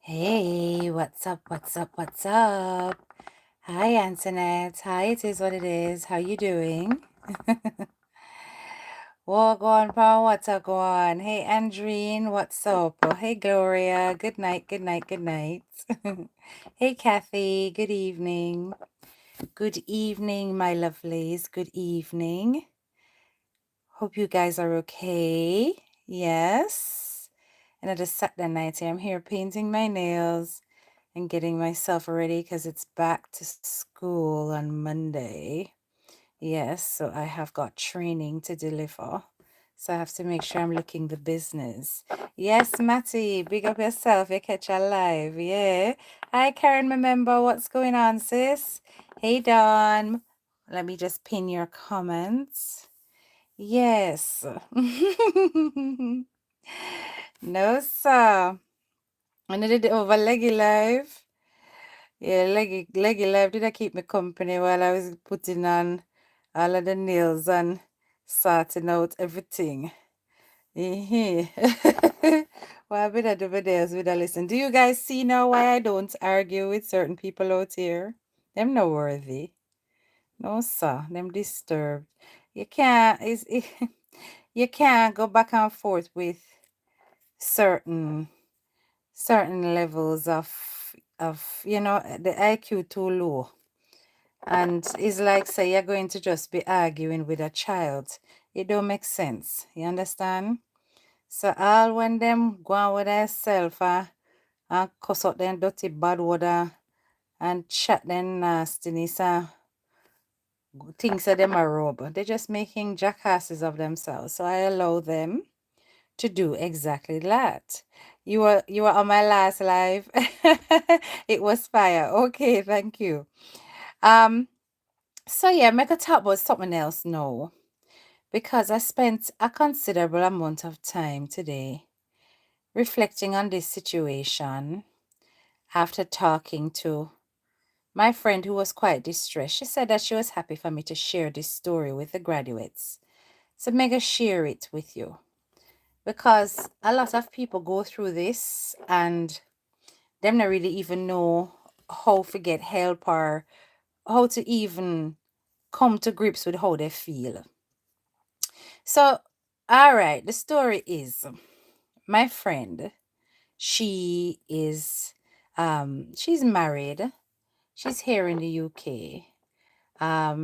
Hey, what's up? What's up? What's up? Hi, Antoinette. Hi, it is what it is. How you doing? Walk on, pa. What's up, go on? Hey, Andreen. What's up? Oh, hey, Gloria. Good night. Good night. Good night. Hey, Kathy. Good evening. Good evening, my lovelies. Good evening. Hope you guys are okay. Yes. And I just sat that night here. I'm here painting my nails and getting myself ready because it's back to school on Monday. Yes, so I have got training to deliver. So I have to make sure I'm looking the business. Yes, Matty, big up yourself. You catch a live. Yeah. Hi, Karen, remember what's going on, sis? Hey, Dawn. Let me just pin your comments. Yes. No, sir. And I did it over Leggy Live. Yeah, Leggy Live did I keep me company while I was putting on all of the nails and sorting out everything. What I've been at the videos with a listen. Do you guys see now why I don't argue with certain people out here? Them not worthy. No, sir. Them disturbed. You can't you can't go back and forth with certain levels of the IQ too low. And it's like say you're going to just be arguing with a child. It don't make sense. You understand? So all when them go on with themselves and cuss out them dirty bad water and chat them nastiness and things that them are rub. They're just making jackasses of themselves. So I allow them to do exactly that. You were on my last live. It was fire. Okay, thank you. So yeah, make a talk about something else now. Because I spent a considerable amount of time today reflecting on this situation after talking to my friend who was quite distressed. She said that she was happy for me to share this story with the graduates. So mega share it with you. Because a lot of people go through this and them not really even know how to get help or how to even come to grips with how they feel. So, all right, the story is my friend, she is she's married. She's here in the UK.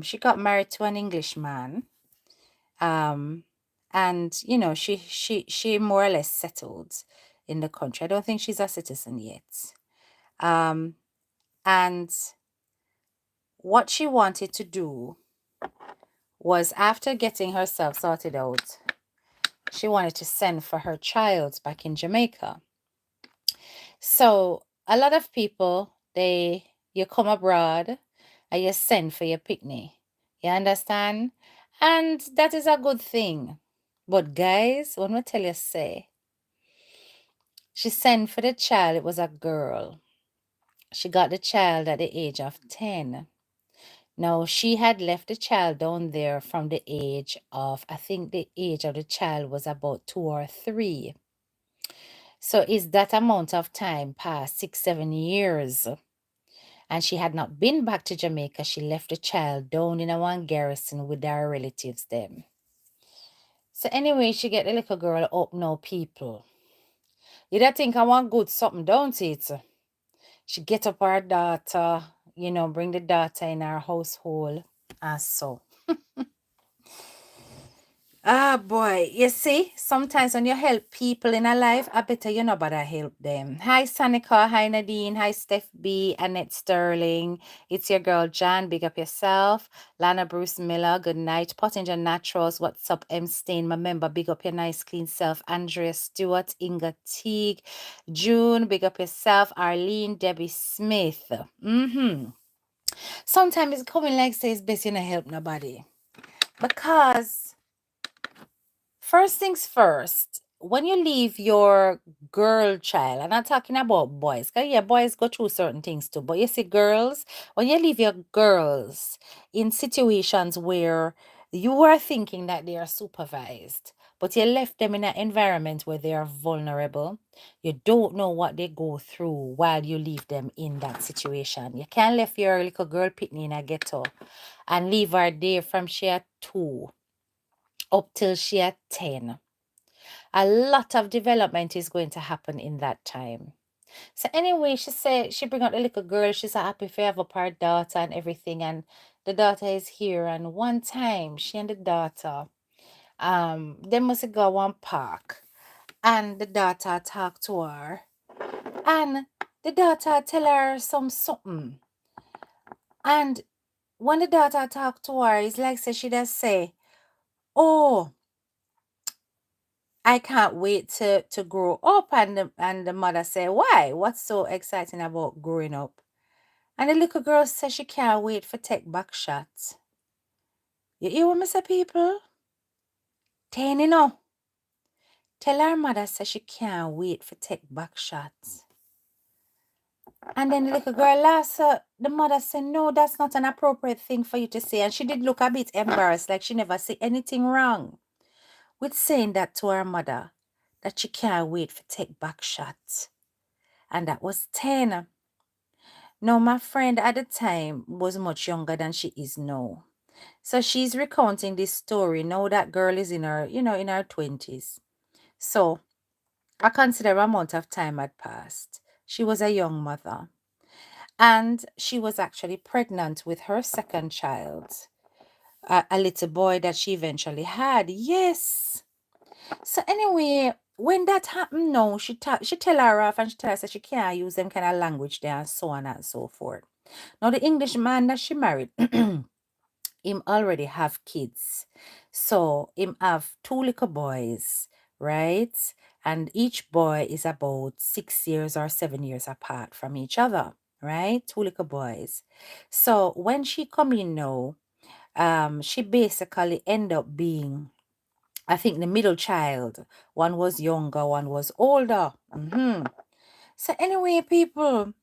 She got married to an Englishman. And she more or less settled in the country. I don't think she's a citizen yet. And what she wanted to do was, after getting herself sorted out, she wanted to send for her child back in Jamaica. So a lot of people, you come abroad and you send for your picnic. You understand? And that is a good thing. But guys, when I tell you, say, she sent for the child, it was a girl. She got the child at the age of 10. Now, she had left the child down there from the age of, I think the age of the child was about 2 or 3. So is that amount of time past 6, 7 years? And she had not been back to Jamaica. She left the child down in a one garrison with her relatives them. So anyway, she get the little girl up now, people. You don't think I want good something, don't it? She get up her daughter, bring the daughter in our household. And so. Ah, boy. You see, sometimes when you help people in a life, I better you know better help them. Hi, Sanika. Hi, Nadine. Hi, Steph B. Annette Sterling. It's your girl, Jan. Big up yourself. Lana Bruce Miller. Good night. Pottinger Naturals. What's up, M. Stain? My member. Big up your nice, clean self. Andrea Stewart. Inga Teague. June. Big up yourself. Arlene. Debbie Smith. Sometimes it's coming like say it's best you not help nobody. Because first things first, when you leave your girl child, I'm not talking about boys, because yeah, boys go through certain things too, but you see girls, when you leave your girls in situations where you are thinking that they are supervised, but you left them in an environment where they are vulnerable. You don't know what they go through while you leave them in that situation. You can't leave your little girl pitney in a ghetto and leave her there from she at 2 up till she at 10. A lot of development is going to happen in that time. So anyway, she said she bring out the little girl. She's happy for have up her daughter and everything. And the daughter is here. And one time, she and the daughter, they must go one park. And the daughter talk to her. And the daughter tell her something. And when the daughter talk to her, it's like she just say, "Oh, I can't wait to grow up." And the mother say, "Why? What's so exciting about growing up?" And the little girl says she can't wait for take back shots. You hear what me say, people? 10, you know. Tell her mother says she can't wait for take back shots. And then the little girl laughs. The mother said, "No, that's not an appropriate thing for you to say." And she did look a bit embarrassed, like she never said anything wrong with saying that to her mother, that she can't wait for take back shots. And that was 10. Now, my friend at the time was much younger than she is now. So she's recounting this story. Now that girl is in her, in her 20s. So a considerable amount of time had passed. She was a young mother. And she was actually pregnant with her second child, a little boy that she eventually had. Yes. So anyway, when that happened, no, she tell her off and she tell her that she can't use them kind of language there and so on and so forth. Now the English man that she married, him already have kids. So him have 2 little boys, right? And each boy is about 6 years or 7 years apart from each other, right? 2 little boys. So when she come in now, she basically end up being, I think, the middle child. One was younger, one was older. So anyway, people,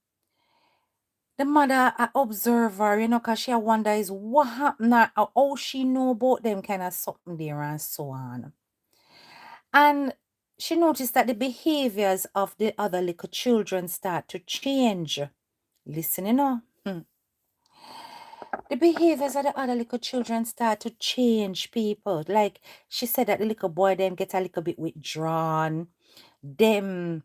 the mother observe her, because she wonder is what happened, how she know about them kind of something there and so on. And she noticed that the behaviors of the other little children start to change. Listen, the behaviors of the other little children start to change, people. Like she said that the little boy them get a little bit withdrawn. Them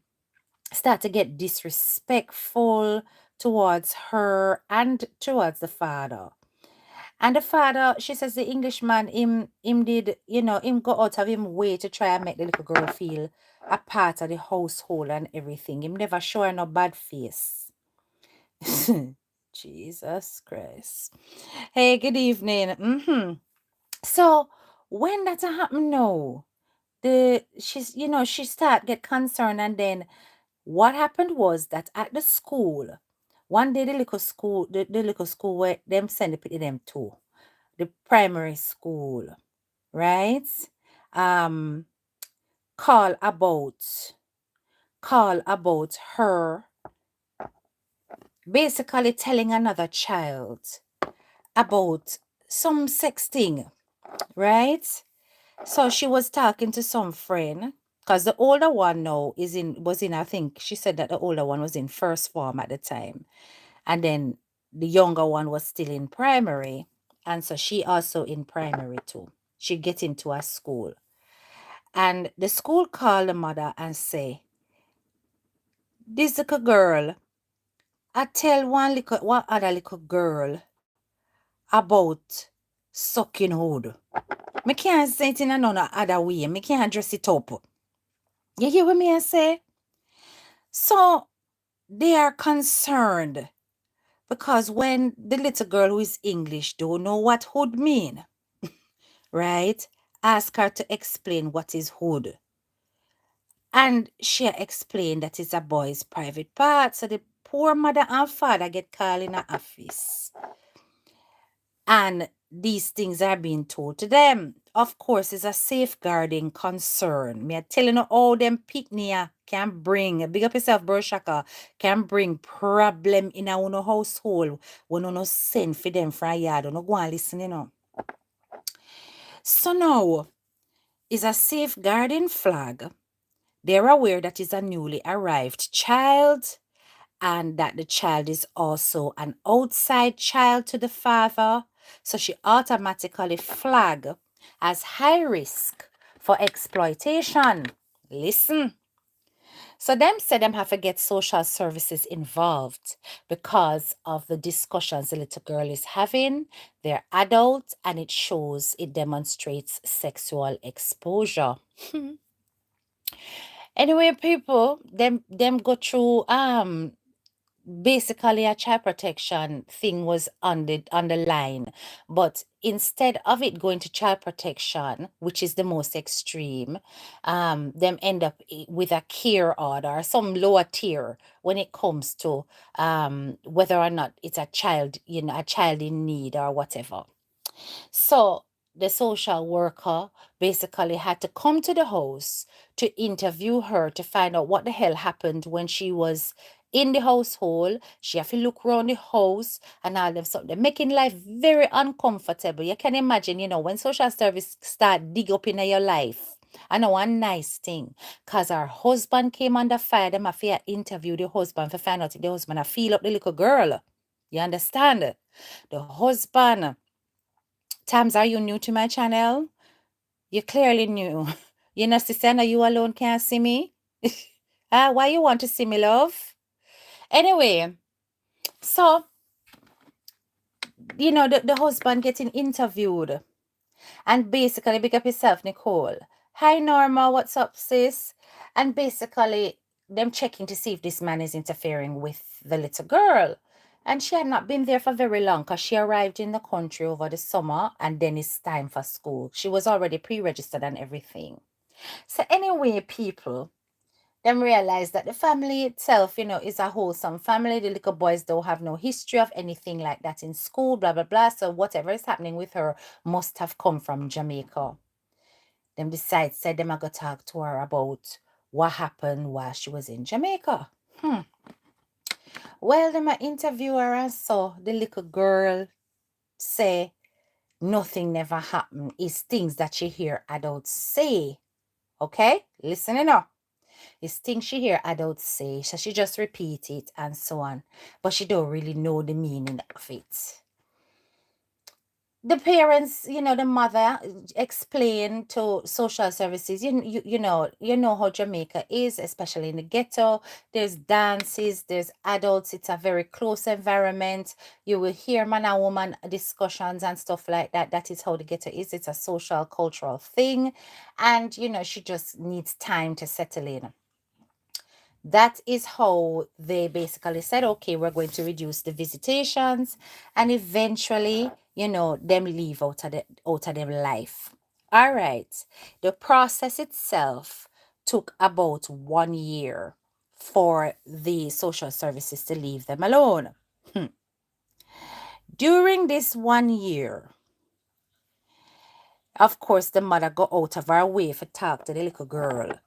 start to get disrespectful towards her and towards the father. And the father, she says the Englishman, him did, him go out of him way to try and make the little girl feel a part of the household and everything. Him never show her no bad face. Jesus Christ. Hey, good evening. So when that happen now, she start get concerned, and then what happened was that at the school, one day the little school where them send them to the primary school, right? Um, call about her basically telling another child about some sexting, right? So she was talking to some friend, because the older one now was in, I think she said that the older one was in first form at the time. And then the younger one was still in primary. And so she also in primary too. She get into a school. And the school called the mother and say, "This little girl, I tell one other little girl about sucking hood. Me can't say it in another other way. Me can't dress it up." You hear what me I say? So they are concerned because when the little girl who is English don't know what hood mean, right? Ask her to explain what is hood. And she explained that it's a boy's private part. So the poor mother and father get called in the office. And these things are being told to them. Of course, it's a safeguarding concern. Me are telling you all them picnia can bring, big up yourself, bro Shaka, can bring problem in our own household when you no send for them from yard. You no go and listen, So now, is a safeguarding flag. They're aware that it's a newly arrived child and that the child is also an outside child to the father. So she automatically flag as high risk for exploitation. Listen. So them said them have to get social services involved because of the discussions the little girl is having. They're adult and it demonstrates sexual exposure. Anyway, people, them go through basically a child protection thing was on the line, but instead of it going to child protection, which is the most extreme, them end up with a care order, some lower tier when it comes to whether or not it's a child, a child in need or whatever. So the social worker basically had to come to the house to interview her to find out what the hell happened when she was in the household. She have to look around the house and all them stuff. They're making life very uncomfortable. You can imagine, when social service start dig up in your life. I know one nice thing, cause her husband came under fire. Them have to interview the husband to find out if the husband a feel up the little girl. You understand? The husband. Tams, are you new to my channel? You're clearly new. You know, sister, no, you alone can't see me. Why you want to see me, love? Anyway, so, the husband getting interviewed. And basically, pick up yourself, Nicole. Hi, Norma, what's up, sis? And basically, them checking to see if this man is interfering with the little girl. And she had not been there for very long because she arrived in the country over the summer and then it's time for school. She was already pre-registered and everything. So anyway, people, them realize that the family itself, is a wholesome family. The little boys don't have no history of anything like that in school, blah, blah, blah. So whatever is happening with her must have come from Jamaica. Them decide, said them I go talk to her about what happened while she was in Jamaica. Well, them I interview her and saw the little girl say nothing never happened. It's things that she hear adults say. Okay? Listen up. It's things she hear adults say. So she just repeat it and so on. But she don't really know the meaning of it. The parents, the mother explain to social services, you know how Jamaica is, especially in the ghetto. There's dances, there's adults. It's a very close environment. You will hear man and woman discussions and stuff like that. That is how the ghetto is. It's a social, cultural thing. And, she just needs time to settle in. That is how they basically said, okay, we're going to reduce the visitations and eventually, them leave out of their life. All right. The process itself took about 1 year for the social services to leave them alone. During this 1 year, of course, the mother got out of her way to talk to the little girl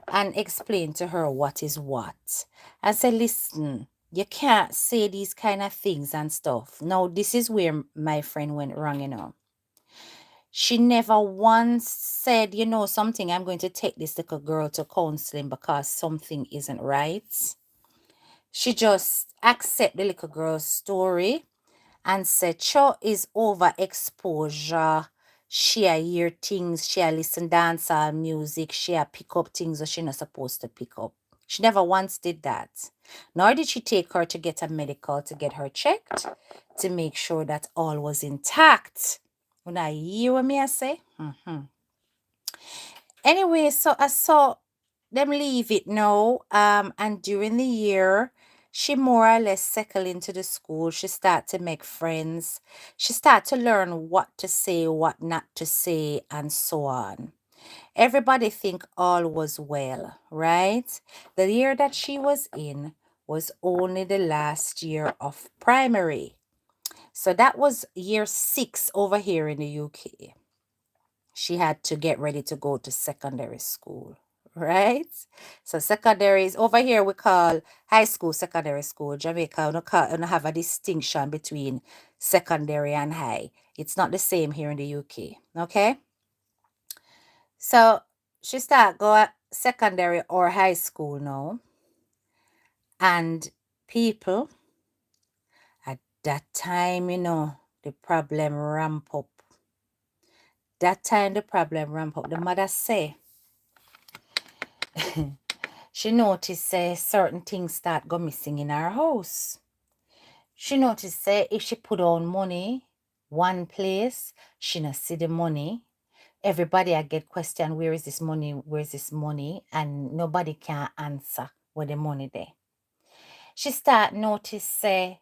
and explain to her what is what. And say, listen, you can't say these kind of things and stuff. Now, this is where my friend went wrong, She never once said, something, I'm going to take this little girl to counseling because something isn't right. She just accept the little girl's story and said, Cho is overexposure. She a hear things, she a listen dancehall music, she a pick up things that she not supposed to pick up. She never once did that. Nor did she take her to get a medical to get her checked to make sure that all was intact. When I hear what me I say? Anyway, so I saw them leave it now. And during the year, she more or less settled into the school. She started to make friends. She started to learn what to say, what not to say, and so on. Everybody think all was well, right? The year that she was in was only the last year of primary. So that was year 6 over here in the UK. She had to get ready to go to secondary school, right? So secondary is over here we call high school, secondary school. Jamaica, we don't have a distinction between secondary and high. It's not the same here in the UK, okay? So she start go secondary or high school now. And people at that time, the problem ramp up. That time the problem ramp up. The mother say she noticed say certain things start go missing in her house. She noticed say if she put on money one place, she not see the money. Everybody I get question, where is this money? Where is this money? And nobody can answer where the money there. She start notice say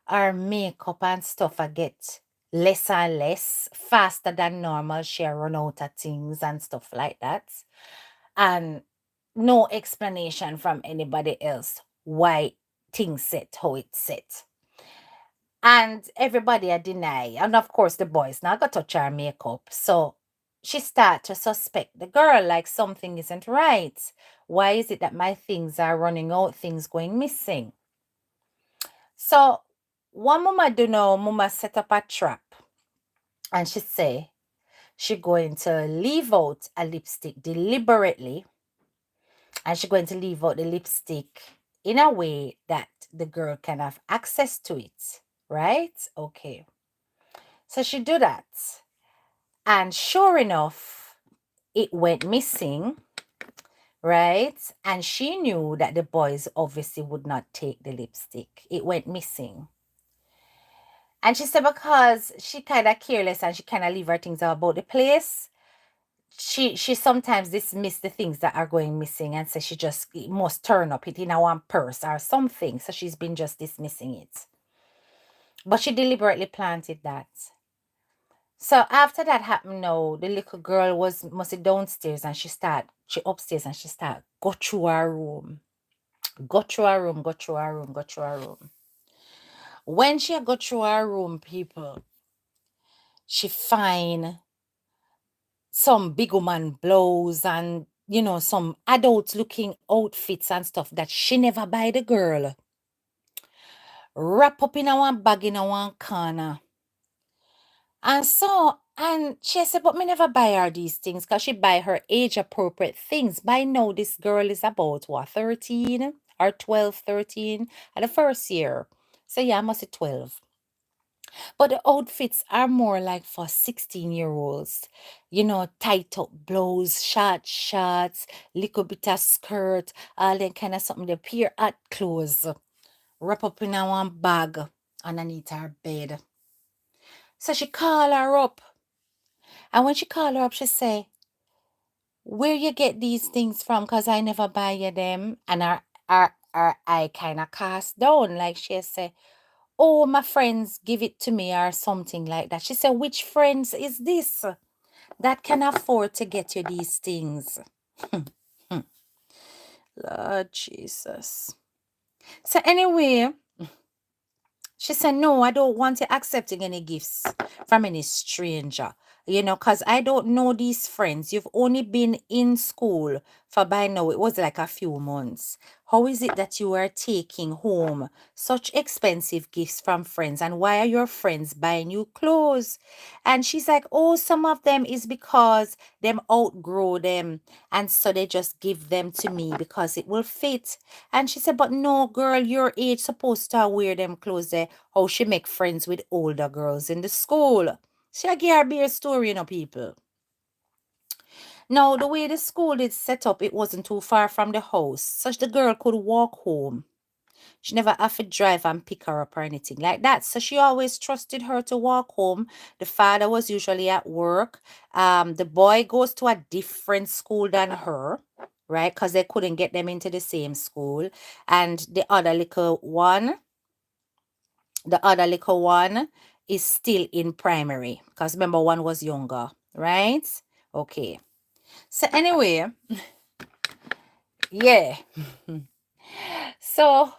her makeup and stuff I get less and less faster than normal. She run out of things and stuff like that. And no explanation from anybody else why things set how it set. And everybody I deny. And of course the boys now got touch her makeup. So she start to suspect the girl like something isn't right. Why is it that my things are running out, things going missing? So one mama do know, mama set up a trap. And she say she going to leave out a lipstick deliberately. And she going to leave out the lipstick in a way that the girl can have access to it. Right? Okay. So she do that. And sure enough, it went missing. Right? And she knew that the boys obviously would not take the lipstick. It went missing. And she said because she kind of careless and she kind of leave her things out about the place, she sometimes dismiss the things that are going missing and say she just it must turn up it in a one purse or something. So she's been just dismissing it. But she deliberately planted that. So after that happened, no, the little girl was mostly downstairs and she upstairs and she start go through her room. Go through her room, go through her room, go through her room. When she go through her room, people, she find some big woman blouse and some adult looking outfits and stuff that she never buy the girl. Wrap up in a one bag in a one corner. And she said, but me never buy her these things because she buy her age appropriate things. By now, this girl is about what, 13 or 12, 13 at the first year. So yeah, I must say 12. But the outfits are more like for 16-year-olds. Tight up blouse, short shorts, little bit of skirt, all that kind of something. They pair at clothes, wrap up in a one bag underneath her bed. So she call her up. And when she call her up, she say, where you get these things from? Because I never buy you them. And her eye kind of cast down. Like she say, oh, my friends give it to me or something like that. She said, which friends is this that can afford to get you these things? Lord Jesus. So anyway, she said, no, I don't want you accepting any gifts from any stranger, because I don't know these friends. You've only been in school for by now, it was like a few months. How is it that you are taking home such expensive gifts from friends? And why are your friends buying you clothes? And she's like, oh, some of them is because them outgrow them. And so they just give them to me because it will fit. And she said, but no, girl, your age supposed to wear them clothes there. How she make friends with older girls in the school. She a give her bare story, people. Now, the way the school is set up, it wasn't too far from the house. Such the girl could walk home. She never have to drive and pick her up or anything like that. So she always trusted her to walk home. The father was usually at work. The boy goes to a different school than her, right? Because they couldn't get them into the same school. And the other little one is still in primary. Because remember, one was younger, right? Okay. So anyway, yeah. So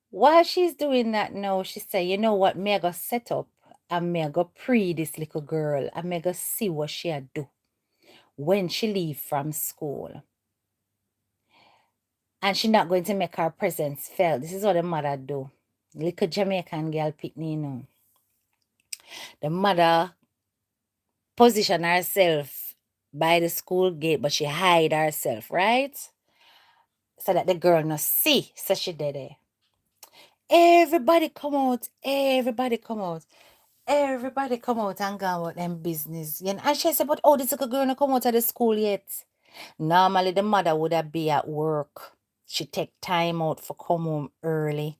while she's doing that now, she say, you know what, me I go set up and me I go pre this little girl and me I go see what she a do when she leave from school. And she not going to make her presence felt. This is what the mother do. Little Jamaican girl pick me, The mother position herself by the school gate, but she hide herself, right? So that the girl no see, so she did it. Everybody come out, everybody come out. Everybody come out and go about them business. And she said, but oh, this little girl no come out of the school yet. Normally the mother would have be at work. She take time out for come home early.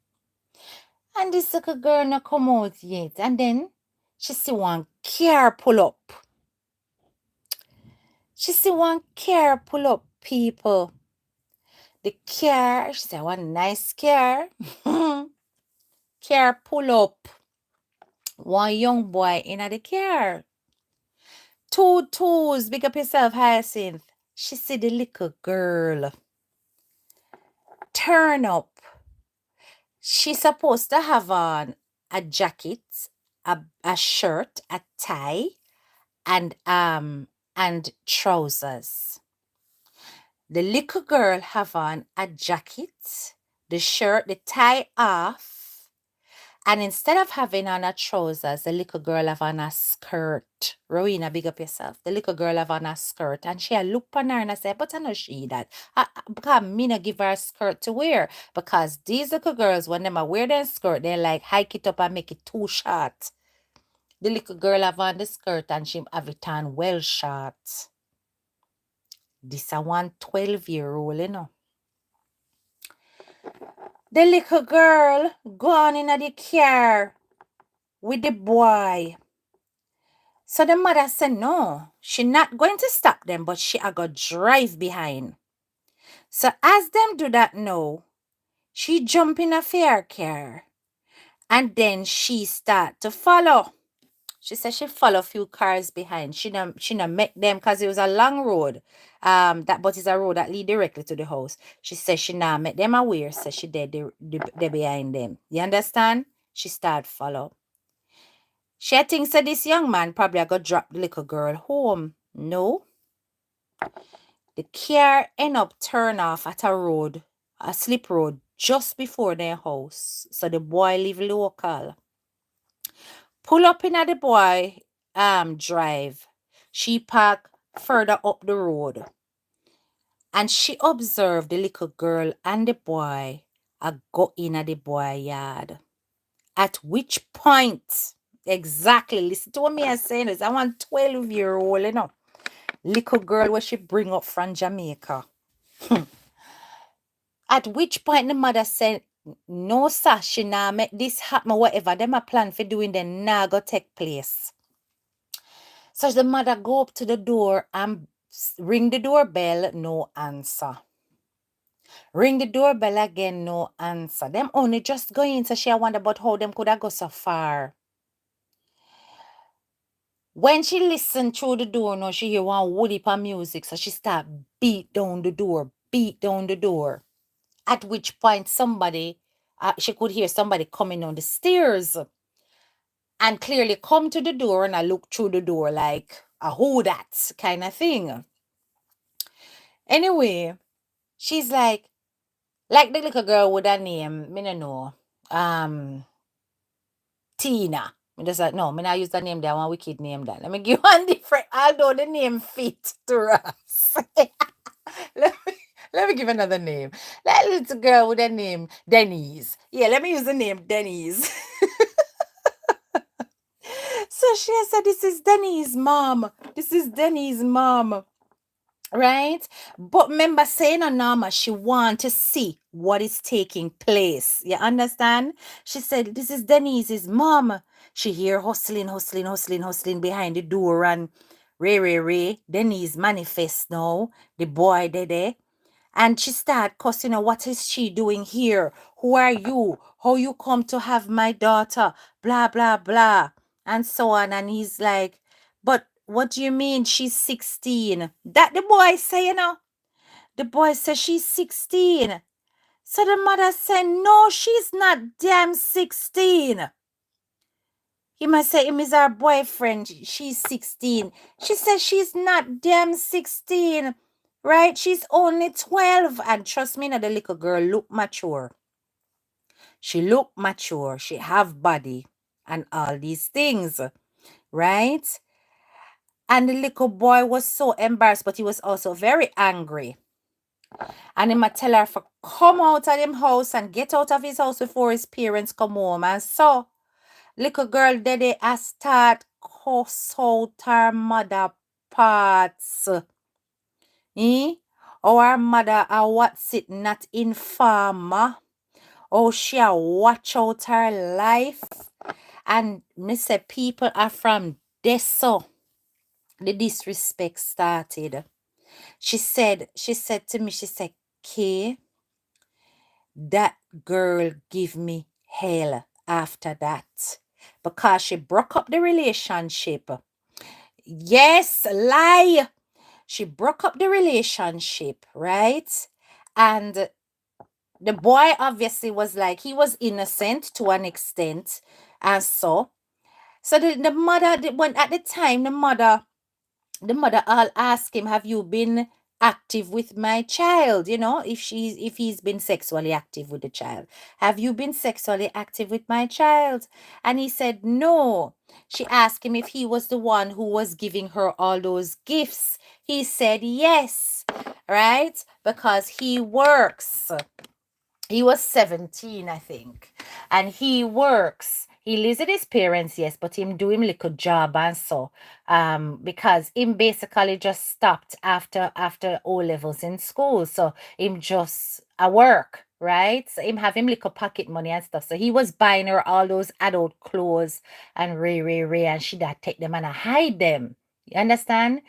And this little girl no come out yet. And then she see one car pull up. She see one car pull up, people. The car, she said, one nice car. Car pull up. One young boy in the car. Two toes, big up yourself, Hyacinth. She see the little girl turn up. She's supposed to have on a jacket, a shirt, a tie, and trousers. The little girl have on a jacket, the shirt, the tie off, and instead of having on a trousers, the little girl have on a skirt. Rowena, big up yourself. The little girl have on a skirt. And she look on her and I said, but I know she that. Because me not give her a skirt to wear. Because these little girls, when they wear their skirt, they like hike it up and make it too short. The little girl have on the skirt and she have it on well short. This a 1 12-year-old, you know. The little girl gone in the car with the boy. So the mother said, no, she not going to stop them, but she a go drive behind. So as them do that now, she jump in a fair car. And then she start to follow. She said she follow a few cars behind. She not met them because it was a long road. But it's a road that lead directly to the house. She said she not met them aware, so she they behind them. You understand? She start follow. She thinks that this young man probably a go drop the little girl home. No. The car end up turn off at a slip road, just before their house. So the boy live local. Pull up in at the boy drive. She park further up the road. And she observed the little girl and the boy go in at the boy yard. At which point, exactly, listen to what me I saying is, I want 12-year-old, you know, little girl where she bring up from Jamaica. At which point the mother said, no, sir, she nah make this happen, whatever. Them a plan for doing, then nah go take place. So the mother go up to the door and ring the doorbell, no answer. Ring the doorbell again, no answer. Them only just going, so she wonder about how them could have go so far. When she listened through the door, no, she hear one woody pa music, so she start beat down the door. At which point she could hear somebody coming down the stairs and clearly come to the door, and I look through the door like a who that kind of thing. Anyway, she's like the little girl with her name, me no know, Tina. Me just like, no, me not use the name that one wicked name that. Let me give one different, although the name fit to us. Let me give another name. That little girl with the name Denise. Yeah, let me use the name Denise. So she said, this is Denny's mom. This is Denny's mom. Right? But remember saying on Norma, she want to see what is taking place. You understand? She said, this is Denise's mom. She hear hustling behind the door, and Ray. Denise manifest now. The boy there. And she start cussing her, what is she doing here? Who are you? How you come to have my daughter? Blah, blah, blah. And so on. And he's like, but what do you mean she's 16? That the boy say, you know. The boy says she's 16. So the mother said, no, she's not damn 16. He must say him is her boyfriend. She's 16. She says she's not damn 16. Right? She's only 12. And trust me, now the little girl look mature. She look mature. She have body and all these things. Right? And the little boy was so embarrassed, but he was also very angry. And him a tell her for come out of him house and get out of his house before his parents come home. And so little girl daddy a start cuss out her mother parts. Eh? Our mother a what's it not informer. Oh, she a watch out her life. And me say people are from this so the disrespect started. She said to me, she said, Kay, that girl give me hell after that. Because she broke up the relationship. Yes, lie. She broke up the relationship, right? And the boy obviously was like, he was innocent to an extent. And so the mother, when at the time, the mother all ask him, have you been active with my child? You know, if he's been sexually active with the child. Have you been sexually active with my child? And he said no. She asked him if he was the one who was giving her all those gifts. He said yes, right? Because he works. He was 17, I think. And he works. He lives with his parents, yes, but him do him little job and so. Because him basically just stopped after O levels in school. So him just a work, right? So him have him little pocket money and stuff. So he was buying her all those adult clothes and and she that take them and hide them. You understand?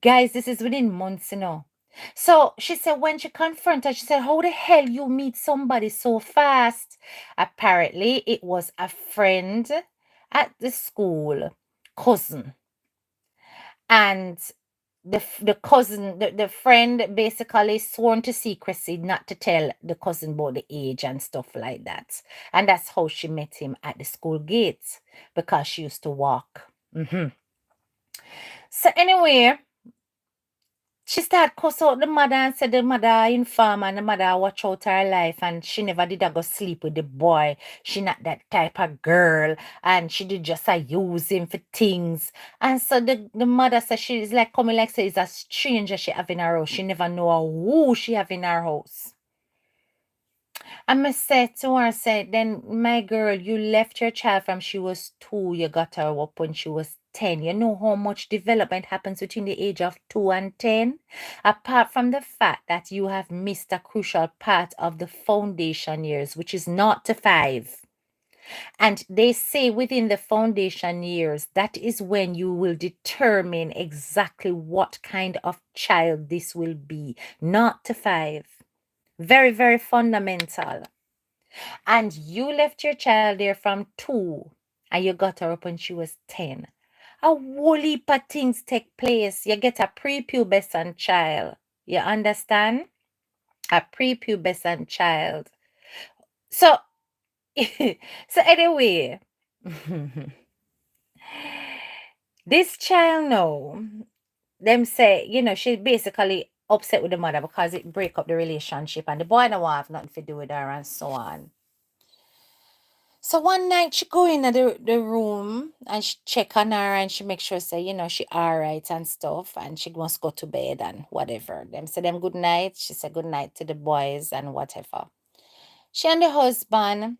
Guys, this is within months, you know. So she said when she confronted her, she said, how the hell you meet somebody so fast? Apparently, it was a friend at the school, cousin. And the cousin, the friend basically sworn to secrecy not to tell the cousin about the age and stuff like that. And that's how she met him at the school gate because she used to walk. So anyway, she started cuss out the mother and said the mother inform and the mother watch out her life and she never did a go sleep with the boy. She not that type of girl and she did just use him for things. And so the mother said she's like coming like say it's a stranger she have in her house. She never know who she have in her house. I must say to her, say, then my girl, you left your child from she was 2, you got her up when she was 10. You know how much development happens between the age of 2 and 10? Apart from the fact that you have missed a crucial part of the foundation years, which is 0 to 5. And they say within the foundation years, that is when you will determine exactly what kind of child this will be. 0 to 5. Very, very fundamental. And you left your child there from 2 and you got her up when she was 10. A whole heap of things take place. You get a prepubescent child. You understand? A prepubescent child. So, so anyway, this child now, them say, you know, she basically upset with the mother because it break up the relationship and the boy don't have nothing to do with her and so on. So one night she go in the room and she check on her and she make sure say, you know, she alright and stuff and she wants to go to bed and whatever. Them say them good night. She said good night to the boys and whatever. She and the husband,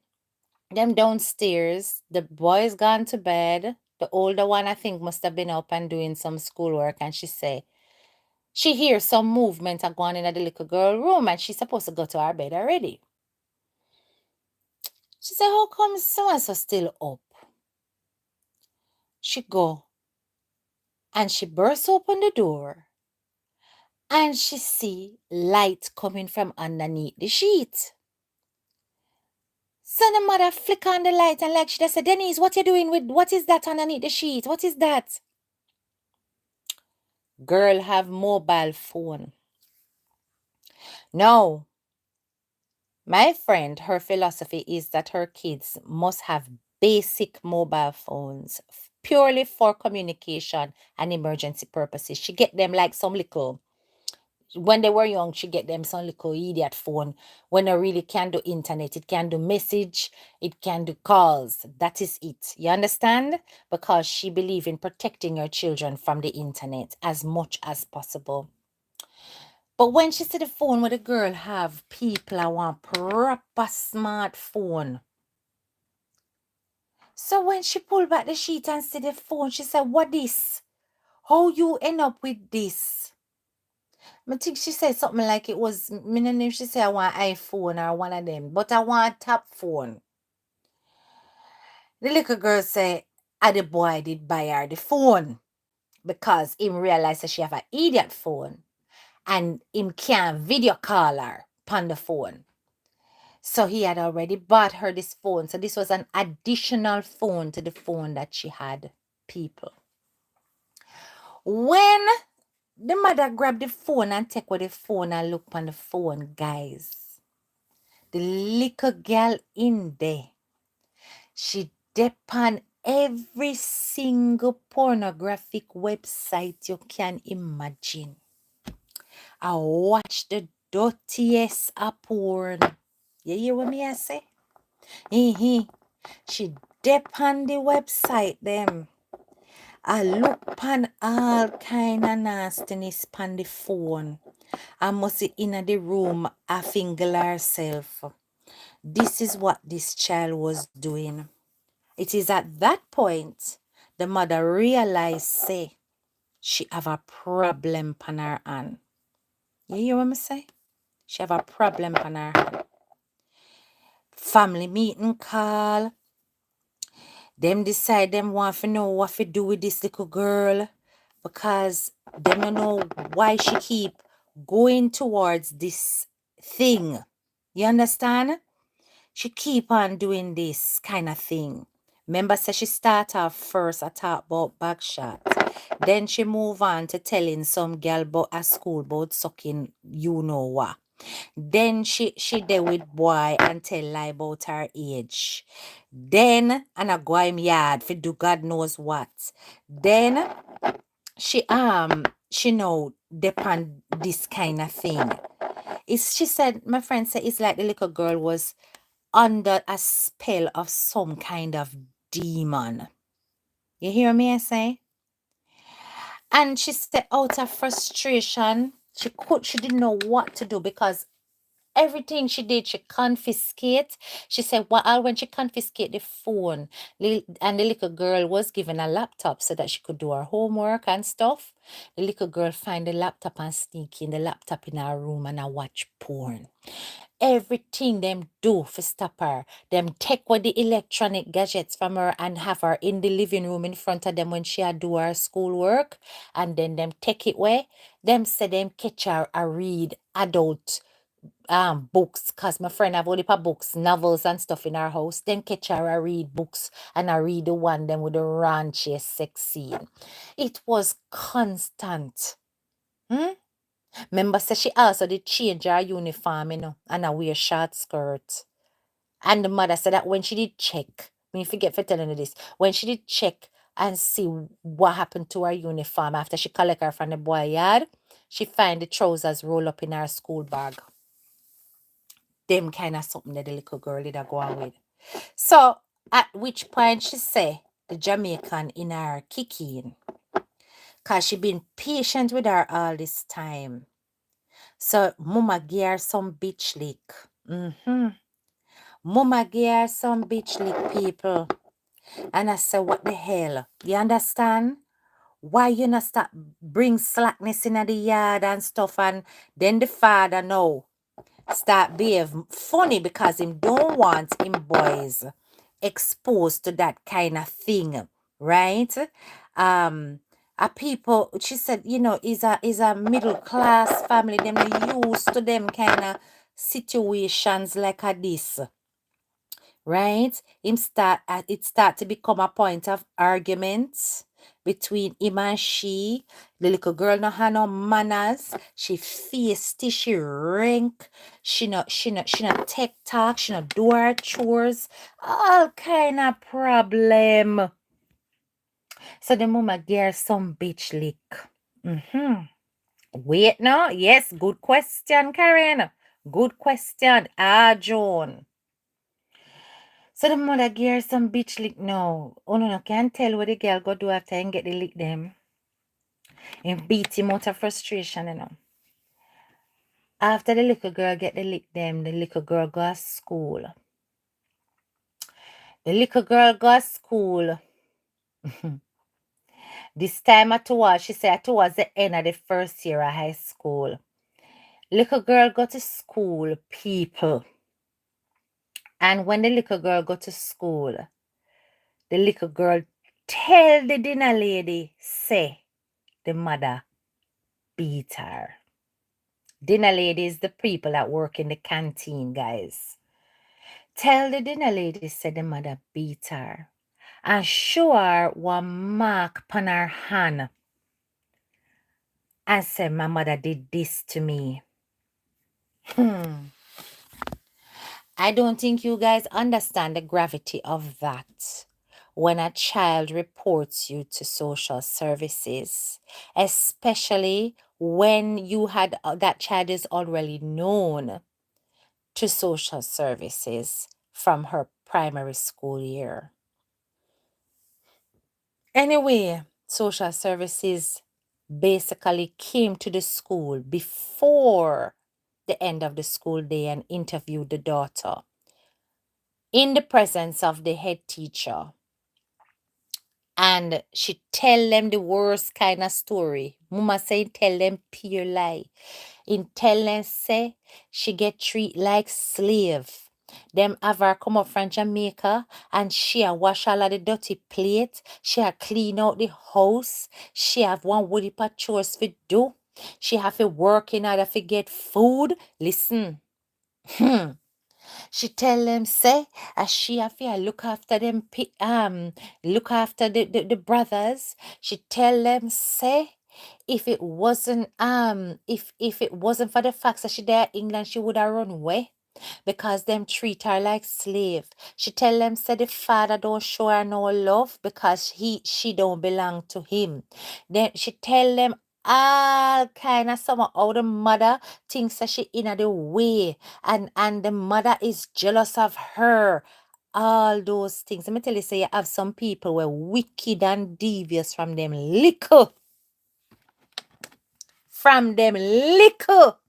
them downstairs, the boys gone to bed. The older one I think must have been up and doing some schoolwork and she say she hears some movement are going in the little girl room and she's supposed to go to her bed already. She said, how come so and so still up? She go and she bursts open the door and she see light coming from underneath the sheet. So the mother flick on the light and like she just said, Denise, what you doing with, what is that underneath the sheet? What is that? Girl have mobile phone. No. My friend, her philosophy is that her kids must have basic mobile phones purely for communication and emergency purposes. She get them like some little when they were young, she get them some little idiot phone when it really can do internet. It can do message, it can do calls. That is it. You understand? Because she believe in protecting her children from the internet as much as possible. But when she see the phone where the girl have, people I want proper smartphone. So when she pull back the sheet and see the phone, she said, "What this? How you end up with this?" I think she said something like it was, me no know if she said I want iPhone or one of them, but I want top phone. The little girl say, the boy did buy her the phone because him realize that she have an idiot phone and him can't video call her on the phone. So he had already bought her this phone. So this was an additional phone to the phone that she had, people. When the mother grabbed the phone and take with the phone and look on the phone, guys, the little girl in there, she depend every single pornographic website you can imagine. I watch the dirtiest of porn. You hear what me I say? She depend the website them. I look pan all kind of nastiness pan the phone. I must see in the room a finger herself. This is what this child was doing. It is at that point the mother realized, say, she have a problem pan her hand. You hear what I say? She have a problem pan her hand. Family meeting call. Them decide them want to know what to do with this little girl because them don't know why she keep going towards this thing. You understand? She keep on doing this kind of thing. Remember, say she start off first, I talk about back shot. Then she move on to telling some girl about at school about sucking you know what. Then she there with boy and tell lie about her age. Then and I go him yard for do God knows what. Then she know depend this kind of thing. She said, my friend said it's like the little girl was under a spell of some kind of demon. You hear me I say? And she said out of frustration, she didn't know what to do because everything she did, she confiscate. She said, well, when she confiscate the phone, and the little girl was given a laptop so that she could do her homework and stuff. The little girl find the laptop and sneak in the laptop in her room and I watch porn. Everything them do for stop her. Them take away the electronic gadgets from her and have her in the living room in front of them when she had do her schoolwork. And then them take it away. Them say them catch her a read adult books, cause my friend have only books, novels and stuff in our house. Then catch her I read books and I read the one them with the raunchy sex scene. It was constant. Remember, say she also did change her uniform, and I wear short skirt. And the mother said that when she did check, me forget for telling you this, when she did check and see what happened to her uniform after she collect her from the boy yard, she find the trousers roll up in her school bag. Them kind of something that the little girl did go on with. So at which point she say the Jamaican in her kick in. Cause she been patient with her all this time. So mama gave her some bitch lick. Mama gave her some bitch lick, people. And I said, what the hell? You understand? Why you not stop bring slackness in the yard and stuff, and then the father know start behave funny because him don't want him boys exposed to that kind of thing, right? A people, she said, is a middle class family, them used to them kind of situations like this, right? It start to become a point of argument between him and she. The little girl no have no manners. She feisty, she rank, she not take talk, she not do her chores, all kind of problem. So the mama gave her some bitch lick. Wait now. Yes, good question, Karen. Good question. Joan. So the mother give her some bitch lick now. Oh no, can't tell what the girl go do after and get the lick them. And beat him out of frustration, After the little girl get the lick them, the little girl go to school. The little girl go to school. This time she said towards the end of the first year of high school. Little girl go to school, people. And when the little girl go to school, the little girl tell the dinner lady, say, the mother beat her. Dinner lady is the people that work in the canteen, guys. Tell the dinner lady, said the mother beat her. And show her one mark upon her hand. And said, my mother did this to me. I don't think you guys understand the gravity of that. When a child reports you to social services, especially when you had that child is already known to social services from her primary school year. Anyway, social services basically came to the school before the end of the school day and interviewed the daughter in the presence of the head teacher. And she tell them the worst kind of story. Mama say tell them pure lie. In tell them say she get treated like slave. Them have her come up from Jamaica and she a wash all of the dirty plate. She a clean out the house. She have one woody pot chores for do. She have to work in order to get food. Listen. She tell them say as she have to look after them look after the brothers. She tell them say if it wasn't if it wasn't for the fact that she there in England, she would have run away because them treat her like slave. She tell them say the father don't show her no love because she don't belong to him. Then she tell them all kind of some how the mother thinks that she in the way and the mother is jealous of her. All those things. Let me tell you, say you have some people were wicked and devious from them little. From them little.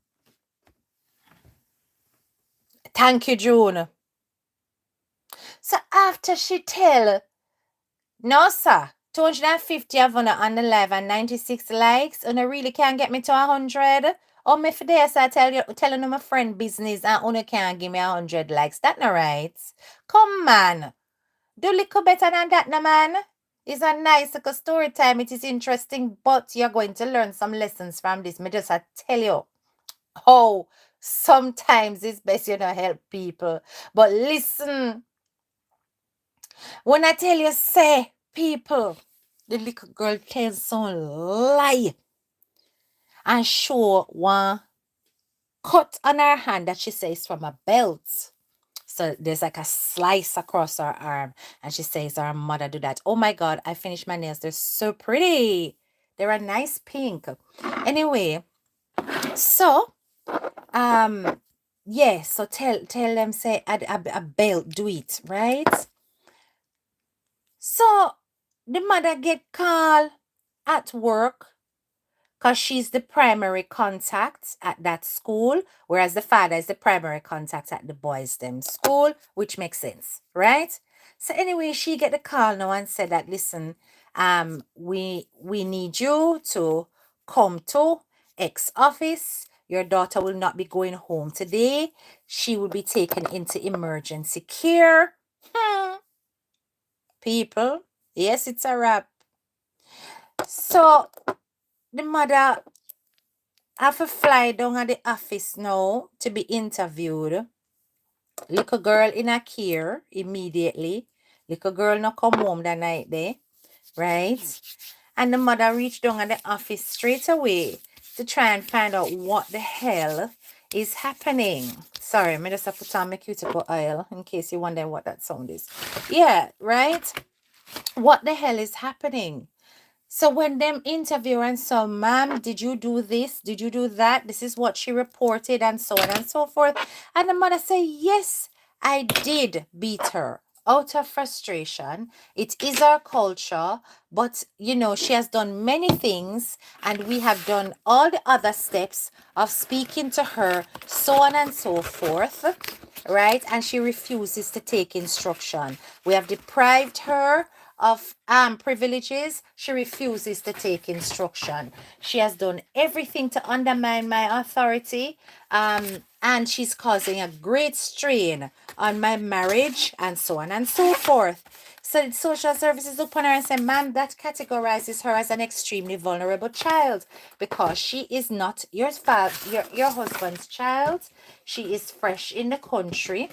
Thank you, June. So after she tell, no sir, 250 of on the live and 96 likes, and I really can't get me to 100. Oh, me for this, I telling you my friend business and only can't give me 100 likes. That not right. Come man. Do little better than that, no man. It's a nice little story time. It is interesting, but you're going to learn some lessons from this. Me just I tell you. Oh, sometimes it's best you don't help people. But listen, when I tell you, say, people, the little girl tells some lie and show one cut on her hand that she says from a belt. So there's like a slice across her arm, and she says her mother do that. Oh my God, I finished my nails. They're so pretty. They're a nice pink. Anyway, so yeah, so tell them say a belt do it, right? So the mother get called at work because she's the primary contact at that school, whereas the father is the primary contact at the boys' them school, which makes sense, right? So anyway, she get the call now and said that listen, we need you to come to X office. Your daughter will not be going home today. She will be taken into emergency care. People, yes, it's a wrap. So the mother have to fly down at the office now to be interviewed. Little girl in a care immediately. Little girl not come home that night there, right? And the mother reached down at the office straight away to try and find out what the hell is happening. Sorry, I just have to put on my cuticle oil in case you wonder what that sound is. Yeah, right? What the hell is happening? So when them interview and so, ma'am, did you do this? Did you do that? This is what she reported and so on and so forth. And the mother say, yes, I did beat her out of frustration. It is our culture, but you know, she has done many things and we have done all the other steps of speaking to her, so on and so forth, right? And she refuses to take instruction. We have deprived her of privileges. She refuses to take instruction. She has done everything to undermine my authority, and she's causing a great strain on my marriage, and so on and so forth. So the social services look upon her and say, ma'am, that categorizes her as an extremely vulnerable child because she is not your your husband's child. She is fresh in the country,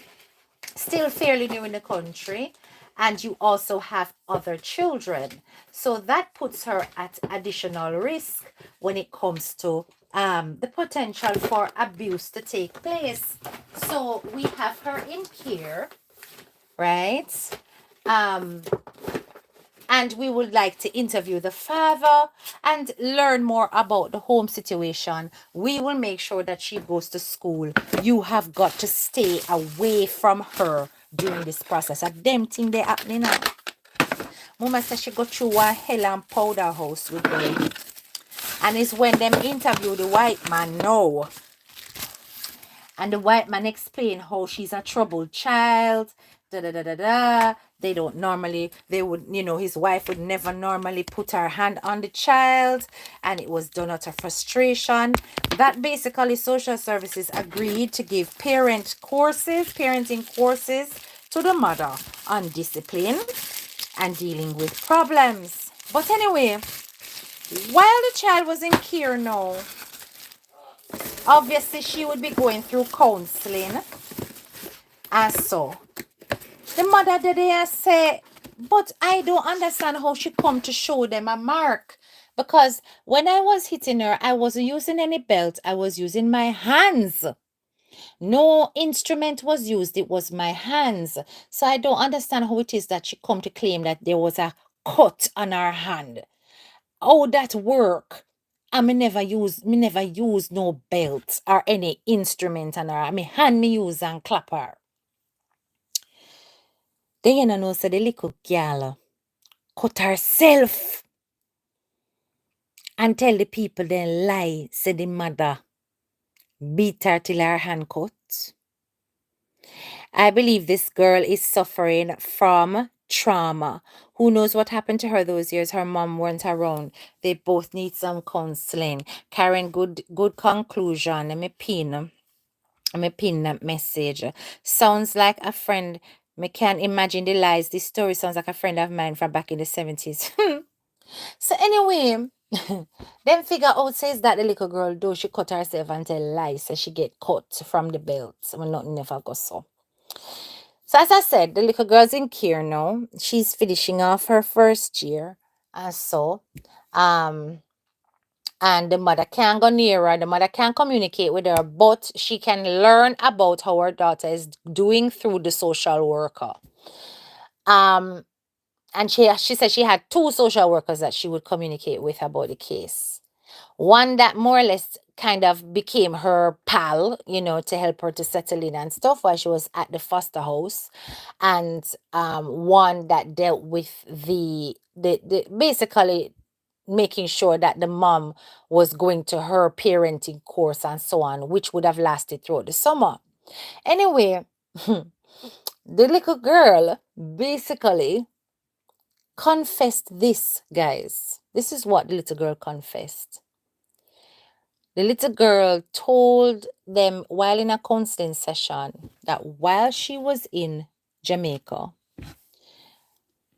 still fairly new in the country, and you also have other children. So that puts her at additional risk when it comes to the potential for abuse to take place. So we have her in care, right? Um, and we would like to interview the father and learn more about the home situation. We will make sure that she goes to school. You have got to stay away from her during this process. A them thing they happening now. Mama says she go through one hell and powder house with them. And it's when them interview the white man now. And the white man explain how she's a troubled child. Da da da da da. They don't normally, they would, you know, his wife would never normally put her hand on the child, and it was done out of frustration. That basically social services agreed to give parenting courses to the mother on discipline and dealing with problems. But anyway, while the child was in care now, obviously she would be going through counseling. And so the mother did there say, but I don't understand how she come to show them a mark. Because when I was hitting her, I wasn't using any belt. I was using my hands. No instrument was used. It was my hands. So I don't understand how it is that she come to claim that there was a cut on her hand. How that work? I never use no belt or any instrument on her. I mean hand me use and clap her. Then you know so the little girl cut herself and tell the people then lie, say the mother beat her till her hand cut. I believe this girl is suffering from trauma. Who knows what happened to her those years? Her mom weren't around. They both need some counseling. Karen, good conclusion. Let me pin that message. Sounds like a friend. Me can't imagine the lies. This story sounds like a friend of mine from back in the 70s. So anyway, then figure out says that the little girl, though she cut herself and tell lies, so she get cut from the belt. Well, nothing never go so. So as I said, the little girl's in care now. She's finishing off her first year. And so, um, and the mother can't go near her, the mother can't communicate with her, but she can learn about how her daughter is doing through the social worker. Um, and she said she had two social workers that she would communicate with about the case. One that more or less kind of became her pal, you know, to help her to settle in and stuff while she was at the foster house, and one that dealt with the basically making sure that the mom was going to her parenting course and so on, which would have lasted throughout the summer. Anyway, the little girl basically confessed this, guys. This is what the little girl confessed. The little girl told them while in a counseling session that while she was in Jamaica,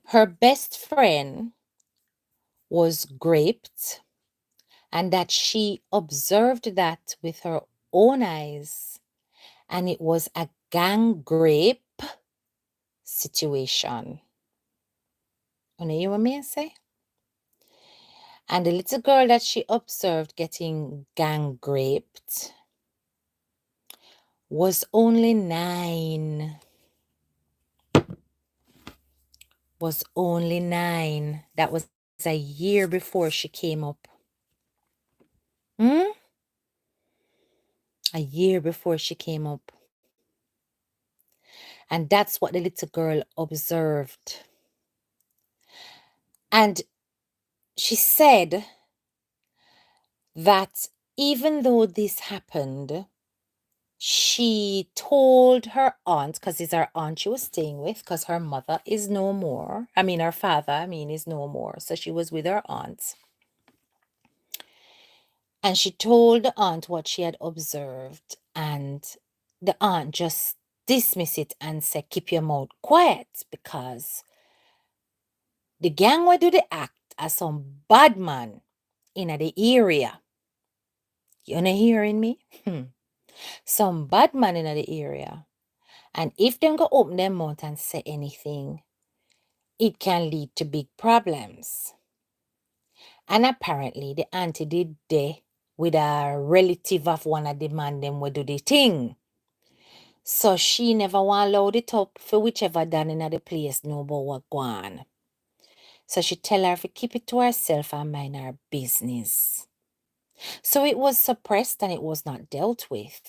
her best friend was raped and that she observed that with her own eyes, and it was a gang rape situation. You know what I mean say? And the little girl that she observed getting gang raped was only 9. Was only 9. That was a year before she came up. Hmm? A year before she came up. And that's what the little girl observed. And she said that even though this happened, she told her aunt, because it's her aunt she was staying with, because her mother is no more. I mean, her father, is no more. So she was with her aunt. And she told the aunt what she had observed. And the aunt just dismissed it and said, keep your mouth quiet, because the gang will do the act as some bad man in the area. You not hearing me? Some bad man in the area. And if them go open their mouth and say anything, it can lead to big problems. And apparently the auntie did there with a relative of one of the man them will do the thing. So she never want load it up for whichever done in the place know about what go on. So she tell her to keep it to herself and mind her business. So it was suppressed and it was not dealt with.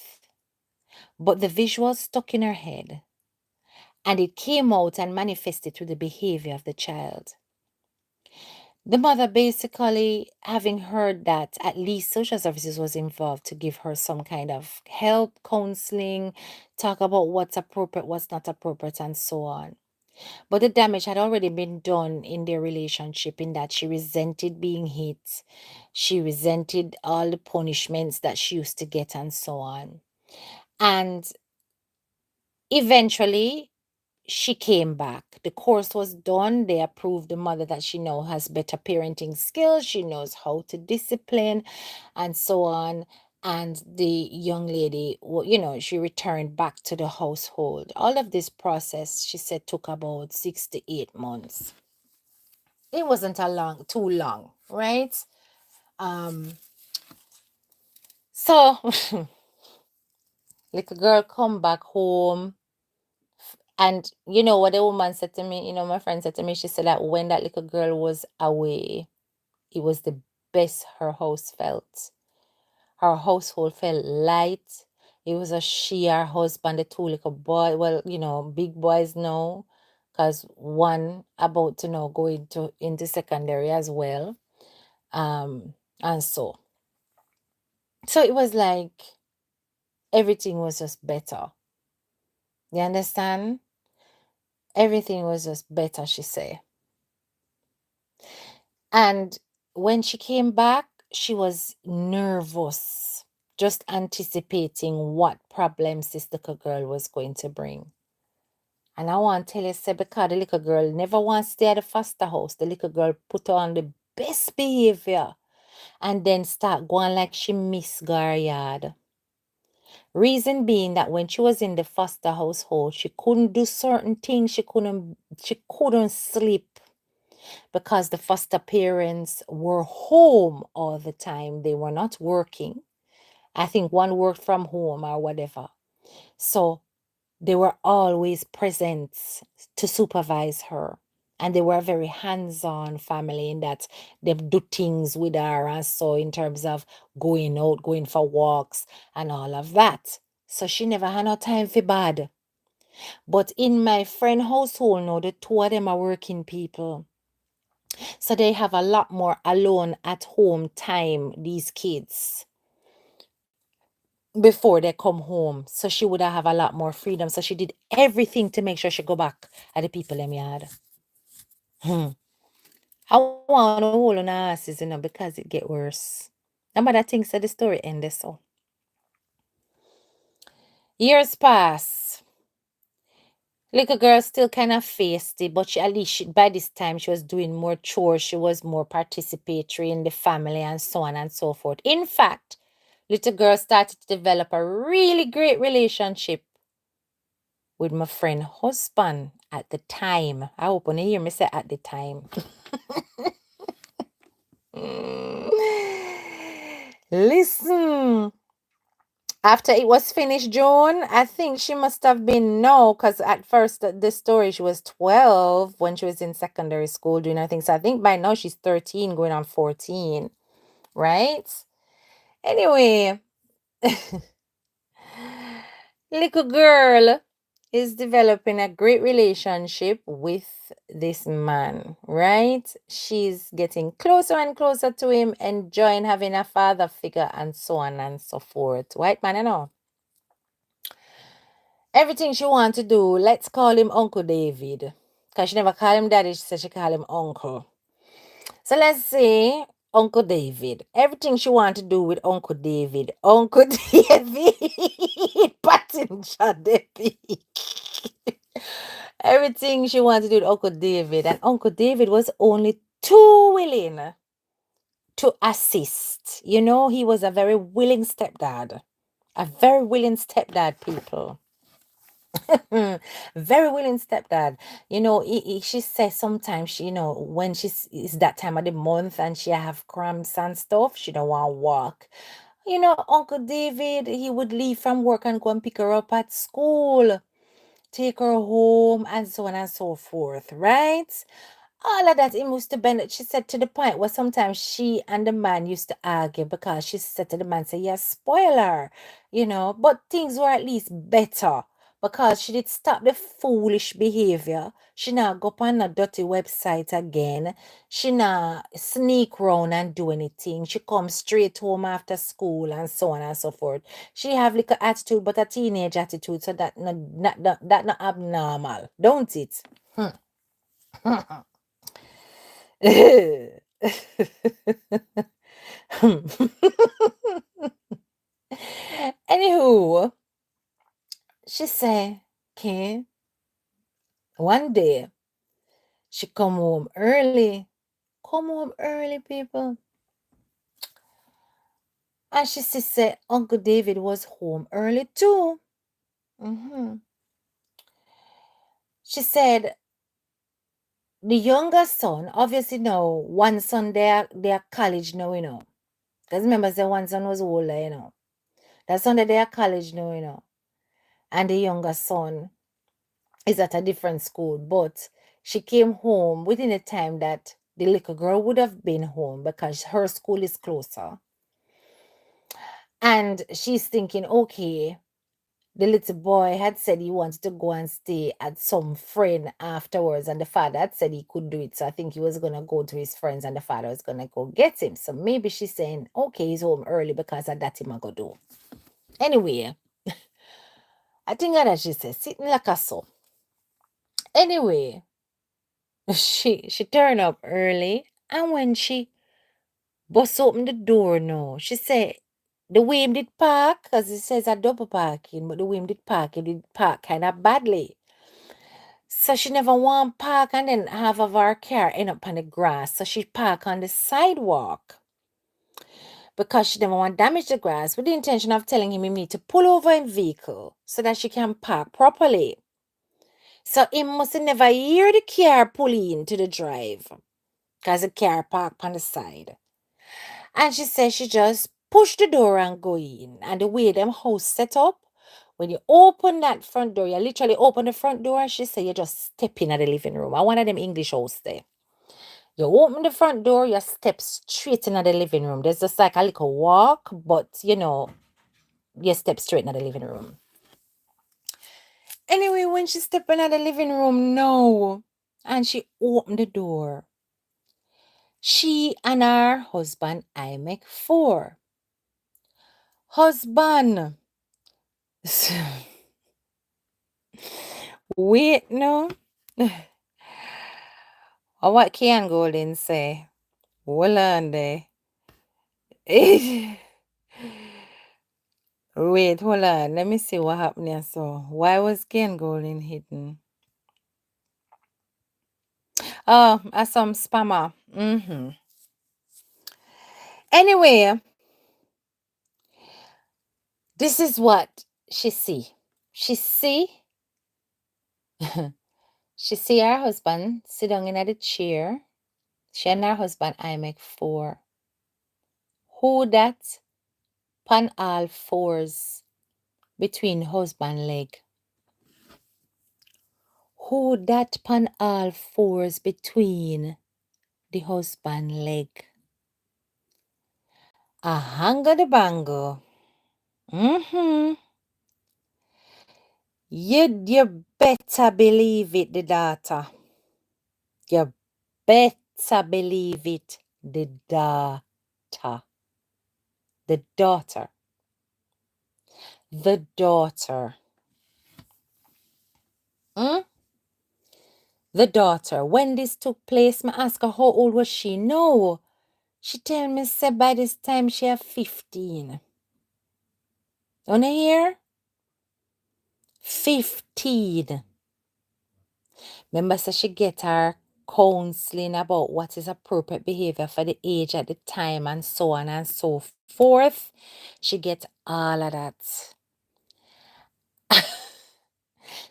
But the visual stuck in her head. And it came out and manifested through the behavior of the child. The mother basically, having heard that at least social services was involved to give her some kind of help, counseling, talk about what's appropriate, what's not appropriate, and so on. But the damage had already been done in their relationship, in that she resented being hit. She resented all the punishments that she used to get and so on. And eventually, she came back. The course was done. They approved the mother that she now has better parenting skills. She knows how to discipline and so on. And the young lady, she returned back to the household. All of this process, she said, took about 6 to 8 months. It wasn't too long, right? So little girl come back home. And you know what the woman said to me, my friend said to me, she said that when that little girl was away, it was the best her house felt. Her household felt light. It was a she, her husband, the two little boy. Well, big boys now, because one about to now go into secondary as well. And so it was like everything was just better. You understand? Everything was just better, she said. And when she came back, she was nervous, just anticipating what problems this little girl was going to bring. And I want to tell you, say, because the little girl never wants to stay at the foster house, the little girl put on the best behavior and then start going like she miss Garyard. Reason being that when she was in the foster household, she couldn't do certain things. She couldn't sleep, because the foster parents were home all the time. They were not working. I think one worked from home or whatever. So they were always present to supervise her. And they were a very hands-on family in that they do things with her. And so in terms of going out, going for walks and all of that. So she never had no time for bad. But in my friend household now, the two of them are working people. So they have a lot more alone at home time, these kids, before they come home. So she would have a lot more freedom. So she did everything to make sure she go back at the people them yard. I want to hold on her asses, because it get worse. No matter things that the story ended so. Years pass. Little girl still kind of faced it, but at least by this time she was doing more chores. She was more participatory in the family and so on and so forth. In fact, little girl started to develop a really great relationship with my friend husband at the time. I hope when you hear me say at the time. Listen, After it was finished, June, I think she must have been no, because at first the story she was 12 when she was in secondary school doing her thing. So I think by now she's 13, going on 14, right? Anyway, little girl is developing a great relationship with this man, right? She's getting closer and closer to him, enjoying having a father figure, and so on and so forth. White man, you know. Everything she want to do, let's call him Uncle David. Because she never call him daddy, she said she call him uncle. So let's say Uncle David. Everything she want to do with Uncle David. Uncle David Passenger Debbie. Everything she wanted to do with Uncle David. And Uncle David was only too willing to assist. You know, he was a very willing stepdad. A very willing stepdad, people. Very willing stepdad. You know, she says sometimes she, you know, when it's that time of the month and she have cramps and stuff, she don't want to walk. You know, Uncle David, he would leave from work and go and pick her up at school, take her home, and so on and so forth, right? All of that, it must have been, she said, to the point where sometimes she and the man used to argue because she said to the man, say, yes, spoiler, you know, but things were at least better because she did stop the foolish behavior. She now go on a dirty website again. She now sneak round and do anything. She comes straight home after school and so on and so forth. She have little attitude, but a teenage attitude, so that not abnormal, don't it? Anywho, she say, okay, one day she come home early. Come home early, people. And she said Uncle David was home early too. She said the younger son, obviously now, one son they're college now, you know. Because remember, say one son was older, you know. That son that they're college now, you know. And the younger son is at a different school, but she came home within the time that the little girl would have been home because her school is closer. And she's thinking, okay, the little boy had said he wanted to go and stay at some friend afterwards, and the father had said he could do it. So I think he was gonna go to his friends, and the father was gonna go get him. So maybe she's saying, okay, he's home early because of that him I go do. Anyway, I think that she said, sitting like a so. Anyway, she turned up early, and when she bust open the door now, she said the way him did park, because it says a double parking, but the way him did park, he did park kind of badly. So she never want park and then half of our car end up on the grass. So she park on the sidewalk because she never want damage the grass, with the intention of telling him he need to pull over in vehicle so that she can park properly. So he must never hear the car pull into the drive because the car parked on the side. And she said she just push the door and go in. And the way them house set up, when you open that front door, you literally open the front door, she said you just step in at the living room. I one of them English house there. You open the front door, you step straight in at the living room. There's just like a little walk, but you know, you step straight in the living room. Anyway, when she stepped in the living room, no, and she opened the door, she and her husband, I make 4. Husband. Wait, no. What can Golden say? Hold on there. Wait, hold on. Let me see what happened here. So, why was Ken Golden hidden? Oh, some spammer. Anyway, this is what she see. She see she see her husband sit down in the chair. She and her husband I make 4. Who that? Pan all 4s between husband leg. Who that pan all fours between the husband leg? A hanga the bango. You better believe it, the daughter. You better believe it, the daughter. The daughter. The daughter. The daughter. When this took place, me ask her how old was she? No. She tell me say by this time she have 15. Wanna hear? 15. Remember, so she get her counseling about what is appropriate behavior for the age at the time and so on and so forth. She get all of that.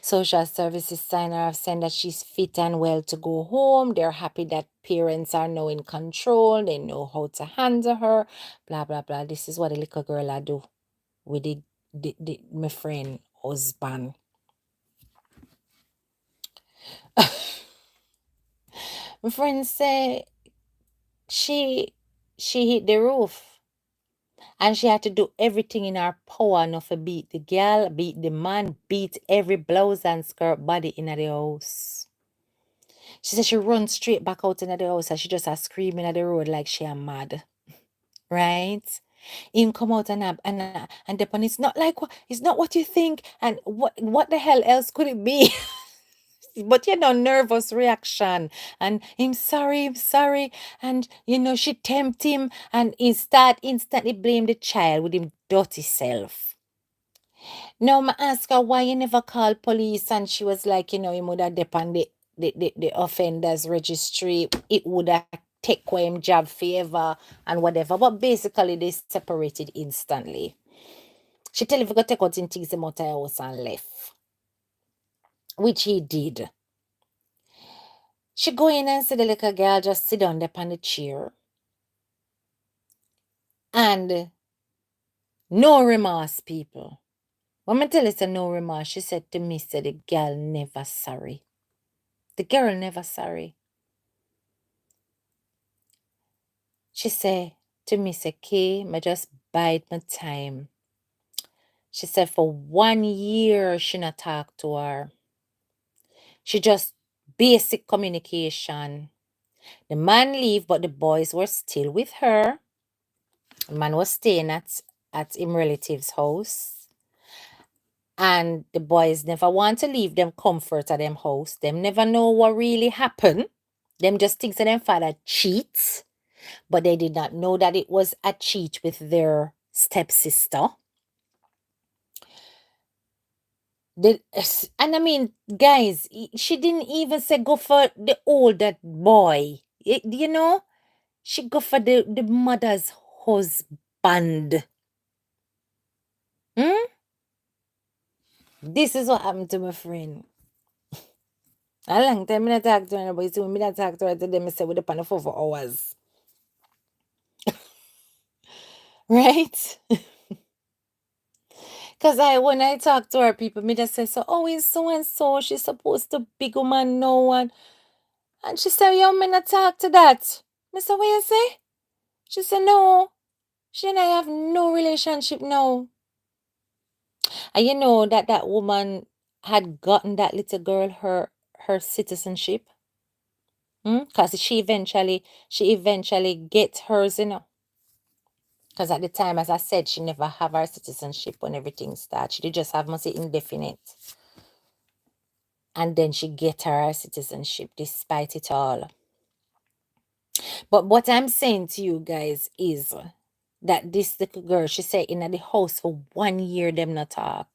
Social services sign her off saying that she's fit and well to go home. They're happy that parents are now in control. They know how to handle her. Blah, blah, blah. This is what a little girl I do with my friend husband. My friend say she hit the roof and she had to do everything in her power not to beat the girl, beat the man, beat every blouse and skirt body in the house. She said she run straight back out in the house and she just a screaming at the road like she a mad. Right? Him come out and depend it's not like it's not what you think and what the hell else could it be? But nervous reaction and I'm sorry and she tempt him and he start instantly blame the child with him dirty self. Now I ask her why you never call police and she was like you would have depend the offender's registry, it would have take away him job forever and whatever, but basically they separated instantly. She tell him to go take out him things him out of house and left, which he did. She go in and see the little girl just sit down there on the chair. And no remorse, people. When I tell her no remorse, she said to me, said the girl never sorry. The girl never sorry. She said to me, say, Kay, I just bide my time. She said for 1 year she not talk to her. She just basic communication. The man leave, but the boys were still with her. The man was staying at him relative's house. And the boys never want to leave them comfort at them house. Them never know what really happened. Them just think that them father cheats. But they did not know that it was a cheat with their stepsister. And I mean, guys, she didn't even say go for the older boy. She go for the mother's husband. This is what happened to my friend. A long time I talk to her, but you see, when I talk to her today, I say we're on the phone for hours. Right? Because when I talk to her, people, me just say, so, oh, it's so and so, she's supposed to big woman, no one. And she said, yo, me not talk to that. I said, what you say? She said, no, she and I have no relationship now. And you know that woman had gotten that little girl her citizenship. Because she eventually gets hers, Because at the time, as I said, she never have her citizenship when everything started. She did just have mostly indefinite. And then she get her citizenship despite it all. But what I'm saying to you guys is that this little girl, she said in the house for 1 year, them not talk.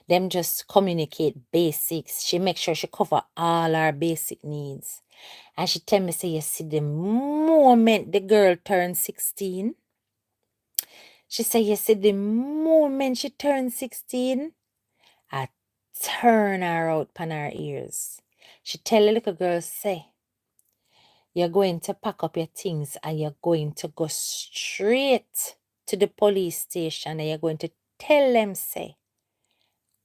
Them just communicate basics. She make sure she cover all her basic needs. And she tell me, say, you see, the moment the girl turned 16, she said, you see, the moment she turned 16, I turn her out pan her ears. She tell the little girl, say, you're going to pack up your things and you're going to go straight to the police station and you're going to tell them say,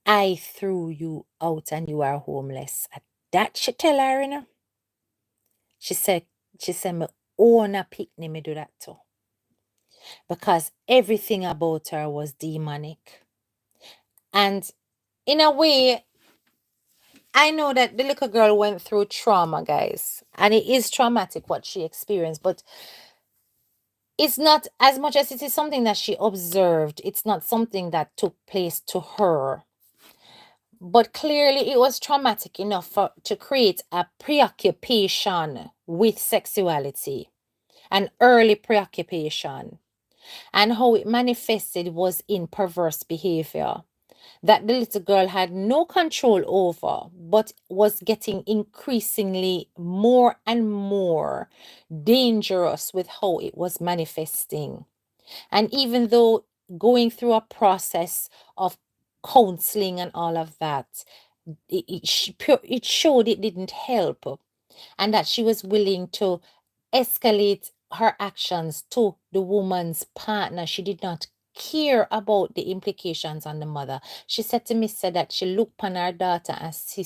I threw you out and you are homeless. That she tell her, you know. She said, me own a picnic me do that too. Because everything about her was demonic. And in a way, I know that the little girl went through trauma, guys. And it is traumatic what she experienced, but it's not as much as it is something that she observed. It's not something that took place to her. But clearly it was traumatic enough to create a preoccupation with sexuality, an early preoccupation. And how it manifested was in perverse behavior that the little girl had no control over, but was getting increasingly more and more dangerous with how it was manifesting. And even though going through a process of counseling and all of that, it showed it didn't help, and that she was willing to escalate her actions to the woman's partner. She did not care about the implications on the mother. She said to me, said that she looked upon her daughter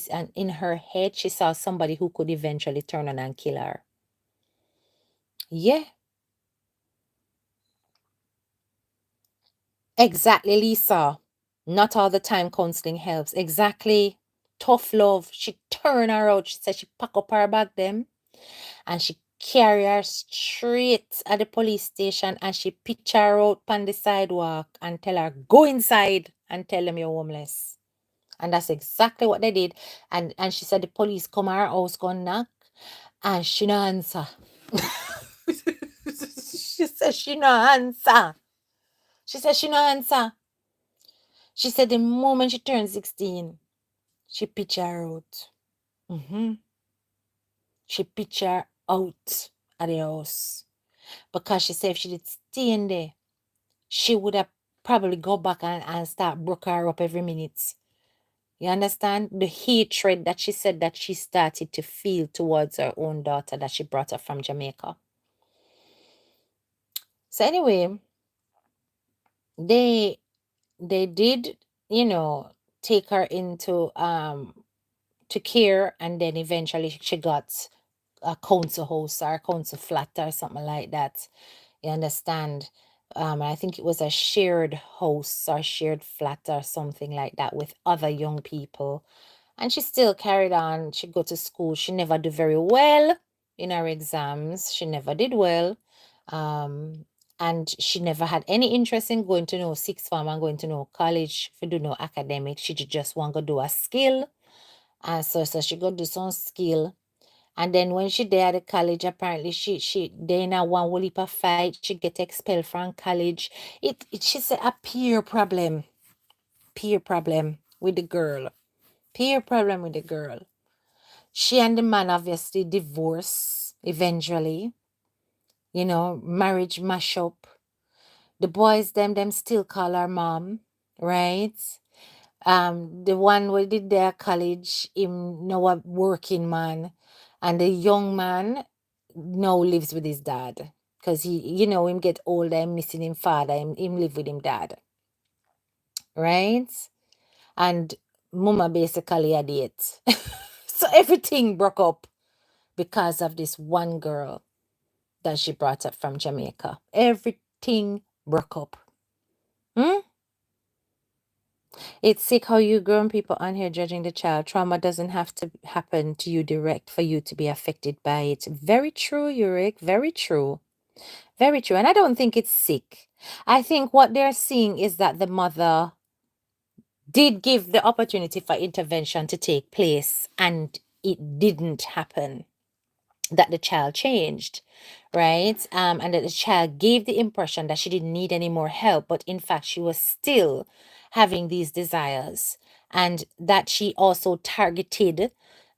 and in her head she saw somebody who could eventually turn on and kill her. Yeah, exactly, Lisa. Not all the time counseling helps. Exactly. Tough love. She turned her out. She said she pack up her bag them and she carry her straight at the police station and she pitch her out on the sidewalk and tell her, go inside and tell them you're homeless. And that's exactly what they did. And she said the police come to her house, go knock, and she no answer. She said she no answer. She said she no answer. She said the moment she turned 16, she pitch her out. She pitch her out at the house. Because she said if she did stay in there, she would have probably go back and start broke her up every minute. You understand? The hatred that she said that she started to feel towards her own daughter that she brought up from Jamaica. So anyway, they did, take her into to care, and then eventually she got a council house or a council flat or something like that. You understand? I think it was a shared house or shared flat or something like that with other young people. And she still carried on. She go to school. She never do very well in her exams. She never did well. Um, and she never had any interest in going to no sixth form and going to no college for do no academic. She just want to do a skill. And so she go do some skill. And then when she there at the college, apparently she then a one whole heap of fight. She get expelled from college. She said a peer problem with the girl. Peer problem with the girl. She and the man obviously divorce eventually. Marriage mash up. The boys them still call her mom, right? The one who did their college, him now a working man, and the young man now lives with his dad. Because him get older, him missing him father, him live with him dad. Right? And mama basically a date. So everything broke up because of this one girl that she brought up from Jamaica. Everything broke up. It's sick how you grown people on here judging the child. Trauma doesn't have to happen to you direct for you to be affected by it. Very true, Yurik. Very true. Very true. And I don't think it's sick. I think what they're seeing is that the mother did give the opportunity for intervention to take place and it didn't happen. That the child changed, right? And that the child gave the impression that she didn't need any more help, but in fact, she was still having these desires, and that she also targeted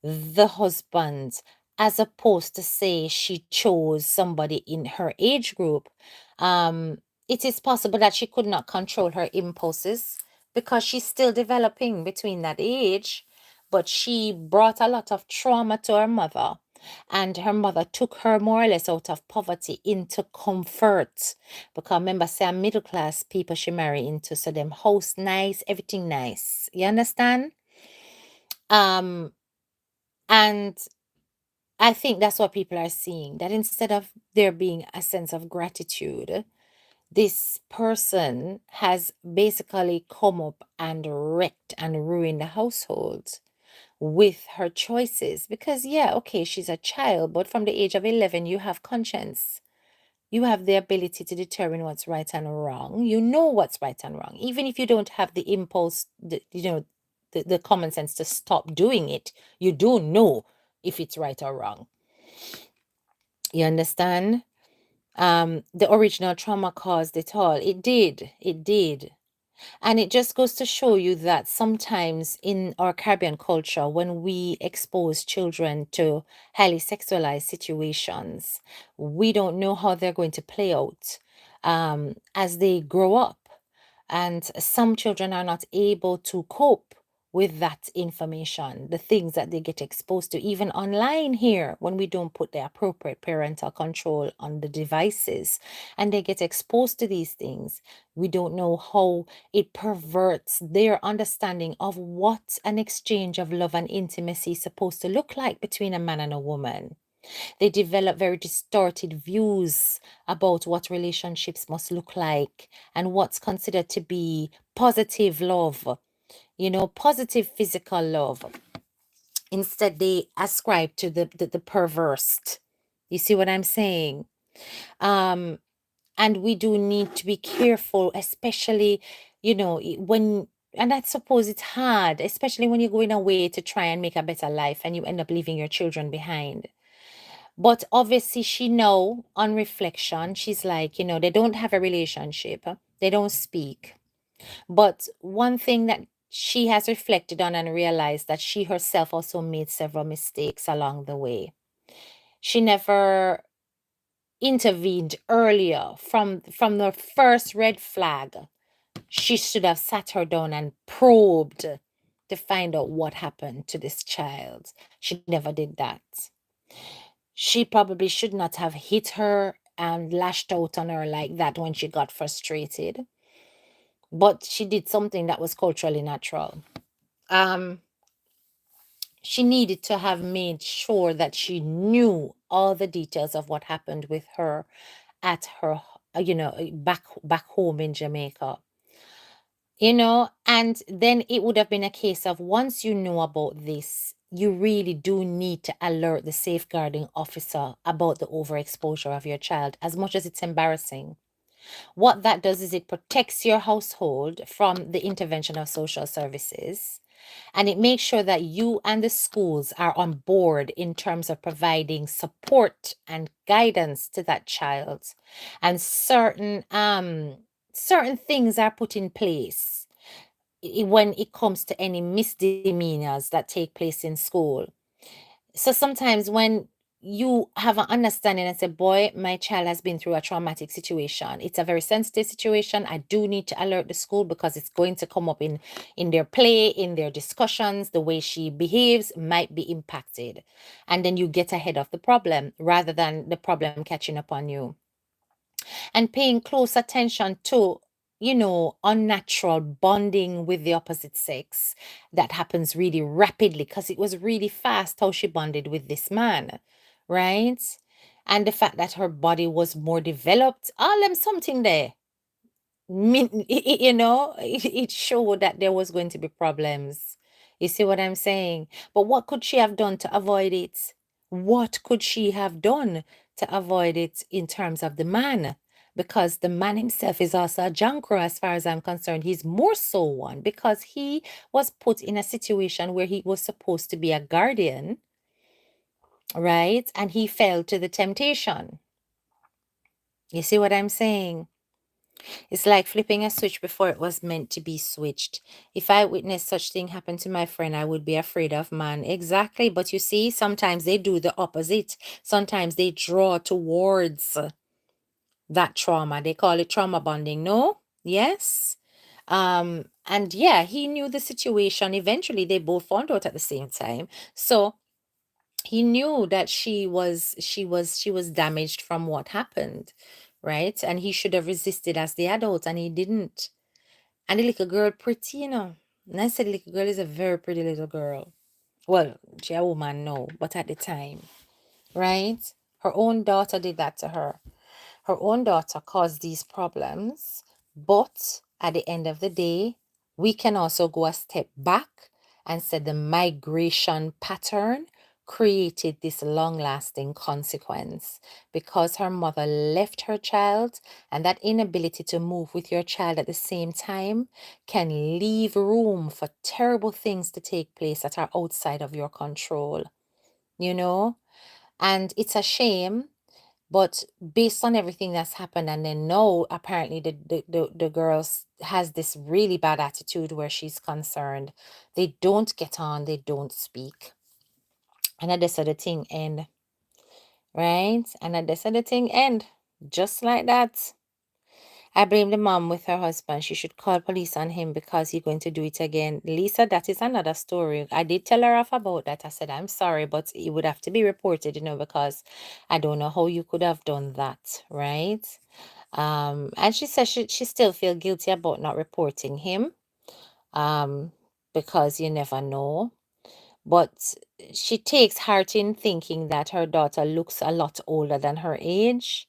the husband as opposed to say she chose somebody in her age group. It is possible that she could not control her impulses because she's still developing between that age, but she brought a lot of trauma to her mother And her mother took her more or less out of poverty into comfort. Because remember, say middle class people she marry into, so them house nice, everything nice. You understand? Um, and I think that's what people are seeing. That instead of there being a sense of gratitude, this person has basically come up and wrecked and ruined the household with her choices. Because, yeah, okay, she's a child, but from the age of 11, you have conscience. You have the ability to determine what's right and wrong. You know what's right and wrong. Even if you don't have the impulse, the common sense to stop doing it, you do know if it's right or wrong. You understand? The original trauma caused it all. It did. It did. And it just goes to show you that sometimes in our Caribbean culture, when we expose children to highly sexualized situations, we don't know how they're going to play out as they grow up. And some children are not able to cope with that information, the things that they get exposed to, even online here, when we don't put the appropriate parental control on the devices and they get exposed to these things. We don't know how it perverts their understanding of what an exchange of love and intimacy is supposed to look like between a man and a woman. They develop very distorted views about what relationships must look like and what's considered to be positive love, positive physical love. Instead, they ascribe to the perverse. You see what I'm saying? Um, and we do need to be careful, especially, when, and I suppose it's hard, especially when you're going away to try and make a better life and you end up leaving your children behind. But obviously, she know on reflection, she's like, they don't have a relationship, they don't speak. But one thing that she has reflected on and realized that she herself also made several mistakes along the way. She never intervened earlier from the first red flag. She should have sat her down and probed to find out what happened to this child. She never did that. She probably should not have hit her and lashed out on her like that when she got frustrated. But she did something that was culturally natural. Um, she needed to have made sure that she knew all the details of what happened with her at her, back home in Jamaica. And then it would have been a case of once you know about this, you really do need to alert the safeguarding officer about the overexposure of your child, as much as it's embarrassing. What that does is it protects your household from the intervention of social services, and it makes sure that you and the schools are on board in terms of providing support and guidance to that child. And certain things are put in place when it comes to any misdemeanors that take place in school. So sometimes when you have an understanding and say, boy, my child has been through a traumatic situation. It's a very sensitive situation. I do need to alert the school because it's going to come up in their play, in their discussions. The way she behaves might be impacted. And then you get ahead of the problem rather than the problem catching up on you. And paying close attention to unnatural bonding with the opposite sex that happens really rapidly because it was really fast how she bonded with this man, right? And the fact that her body was more developed, all them something there. It showed that there was going to be problems. You see what I'm saying? But what could she have done to avoid it? What could she have done to avoid it in terms of the man? Because the man himself is also a jankro, as far as I'm concerned. He's more so one because he was put in a situation where he was supposed to be a guardian, right? And he fell to the temptation. You see what I'm saying? It's like flipping a switch before it was meant to be switched. If I witnessed such thing happen to my friend, I would be afraid of man. Exactly. But you see, sometimes they do the opposite. Sometimes they draw towards that trauma. They call it trauma bonding. No? Yes? And yeah, he knew the situation. Eventually, they both found out at the same time. So he knew that she was damaged from what happened, right? And he should have resisted as the adult, and he didn't. And the little girl pretty, And I said the little girl is a very pretty little girl. Well, she a woman now, but at the time, right? Her own daughter did that to her. Her own daughter caused these problems, but at the end of the day, we can also go a step back and say the migration pattern created this long lasting consequence because her mother left her child, and that inability to move with your child at the same time can leave room for terrible things to take place that are outside of your control, you know? And it's a shame, but based on everything that's happened, and then now apparently the girls has this really bad attitude where she's concerned. They don't get on, they don't speak. And at this other thing end, right? And at this other thing end. Just like that. I blame the mom with her husband. She should call police on him because he's going to do it again. Lisa, that is another story. I did tell her off about that. I said, I'm sorry, but it would have to be reported, because I don't know how you could have done that, right? And she said she still feel guilty about not reporting him, um, because you never know. But she takes heart in thinking that her daughter looks a lot older than her age,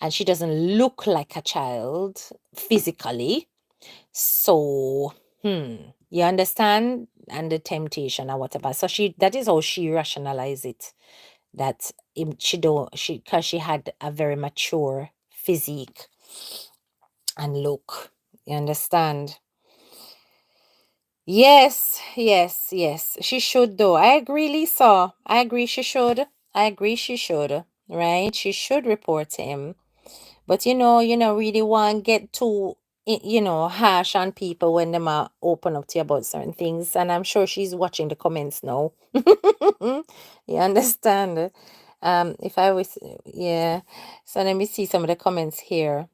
and she doesn't look like a child physically. So, you understand? And the temptation or whatever. So that is how she rationalize it. That she don't, because she had a very mature physique and look. You understand? Yes, yes, yes. She should though. I agree, Lisa. I agree she should. I agree she should. Right? She should report him. But really want to get too harsh on people when they might open up to you about certain things. And I'm sure she's watching the comments now. You understand? If I was, yeah. So let me see some of the comments here.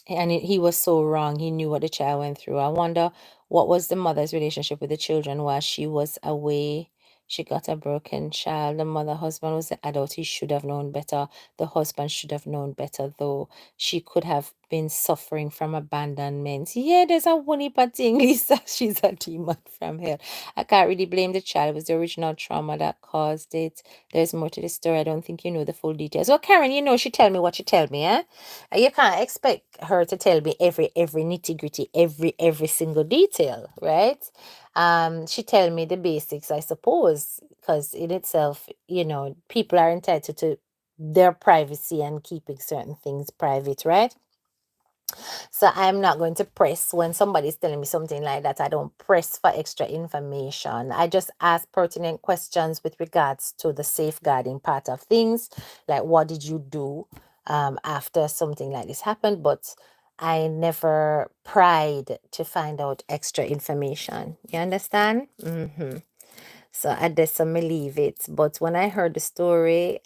And he was so wrong. He knew what the child went through. I wonder what was the mother's relationship with the children while she was away. She got a broken child. The mother husband was the adult. He should have known better. The husband should have known better, though. She could have been suffering from abandonment. Yeah, there's a one heap of thing, Lisa. She's a demon from hell. I can't really blame the child. It was the original trauma that caused it. There's more to the story. I don't think you know the full details. Well, Karen, she tell me what you tell me, eh? You can't expect her to tell me every nitty gritty, every single detail, right? She tell me the basics, I suppose, because in itself, people are entitled to their privacy and keeping certain things private, right? So I'm not going to press when somebody's telling me something like that. I don't press for extra information. I just ask pertinent questions with regards to the safeguarding part of things, like what did you do after something like this happened? But I never pried to find out extra information. You understand? So I just me leave it. But when I heard the story,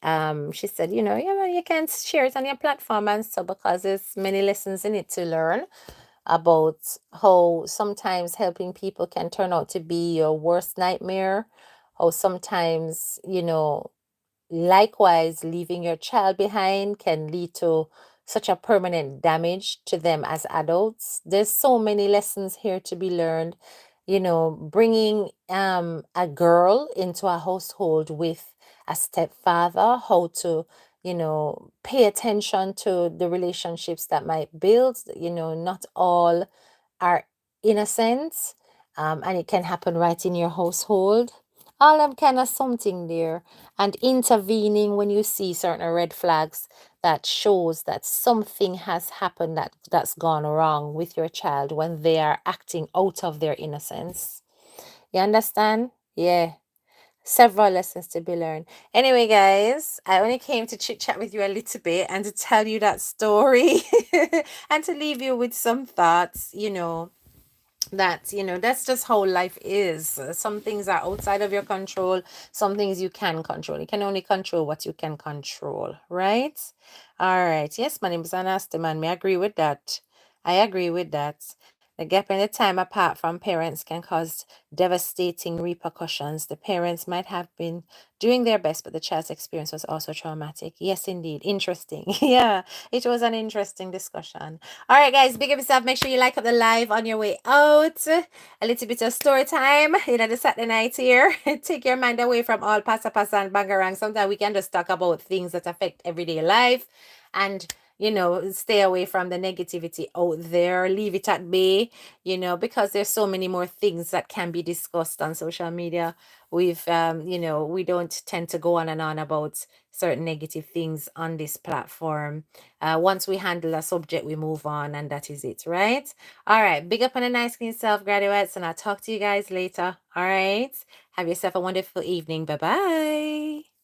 she said, yeah, well, you can share it on your platform and so because there's many lessons in it to learn about how sometimes helping people can turn out to be your worst nightmare. How sometimes, likewise, leaving your child behind can lead to such a permanent damage to them as adults. There's so many lessons here to be learned. Bringing a girl into a household with a stepfather, how to, pay attention to the relationships that might build. Not all are innocent, and it can happen right in your household. All them kind of something there, and intervening when you see certain red flags that shows that something has happened that's gone wrong with your child when they are acting out of their innocence. You understand? Yeah. Several lessons to be learned. Anyway, guys, I only came to chit chat with you a little bit and to tell you that story and to leave you with some thoughts, that's just how life is. Some things are outside of your control, some things you can control. You can only control what you can control, right? All right. Yes, my name is Anastaman. I agree with that. I agree with that. The gap in the time apart from parents can cause devastating repercussions. The parents might have been doing their best, but the child's experience was also traumatic. Yes, indeed. Interesting. Yeah, it was an interesting discussion. All right, guys, big up yourself. Make sure you like up the live on your way out. A little bit of story time, the Saturday night here. Take your mind away from all pasa and bangarang. Sometimes we can just talk about things that affect everyday life and stay away from the negativity out there, leave it at bay, because there's so many more things that can be discussed on social media. We don't tend to go on and on about certain negative things on this platform. Once we handle a subject, we move on, and that is it, right? All right, big up on a nice clean self, graduates, and I'll talk to you guys later. All right, have yourself a wonderful evening. Bye bye.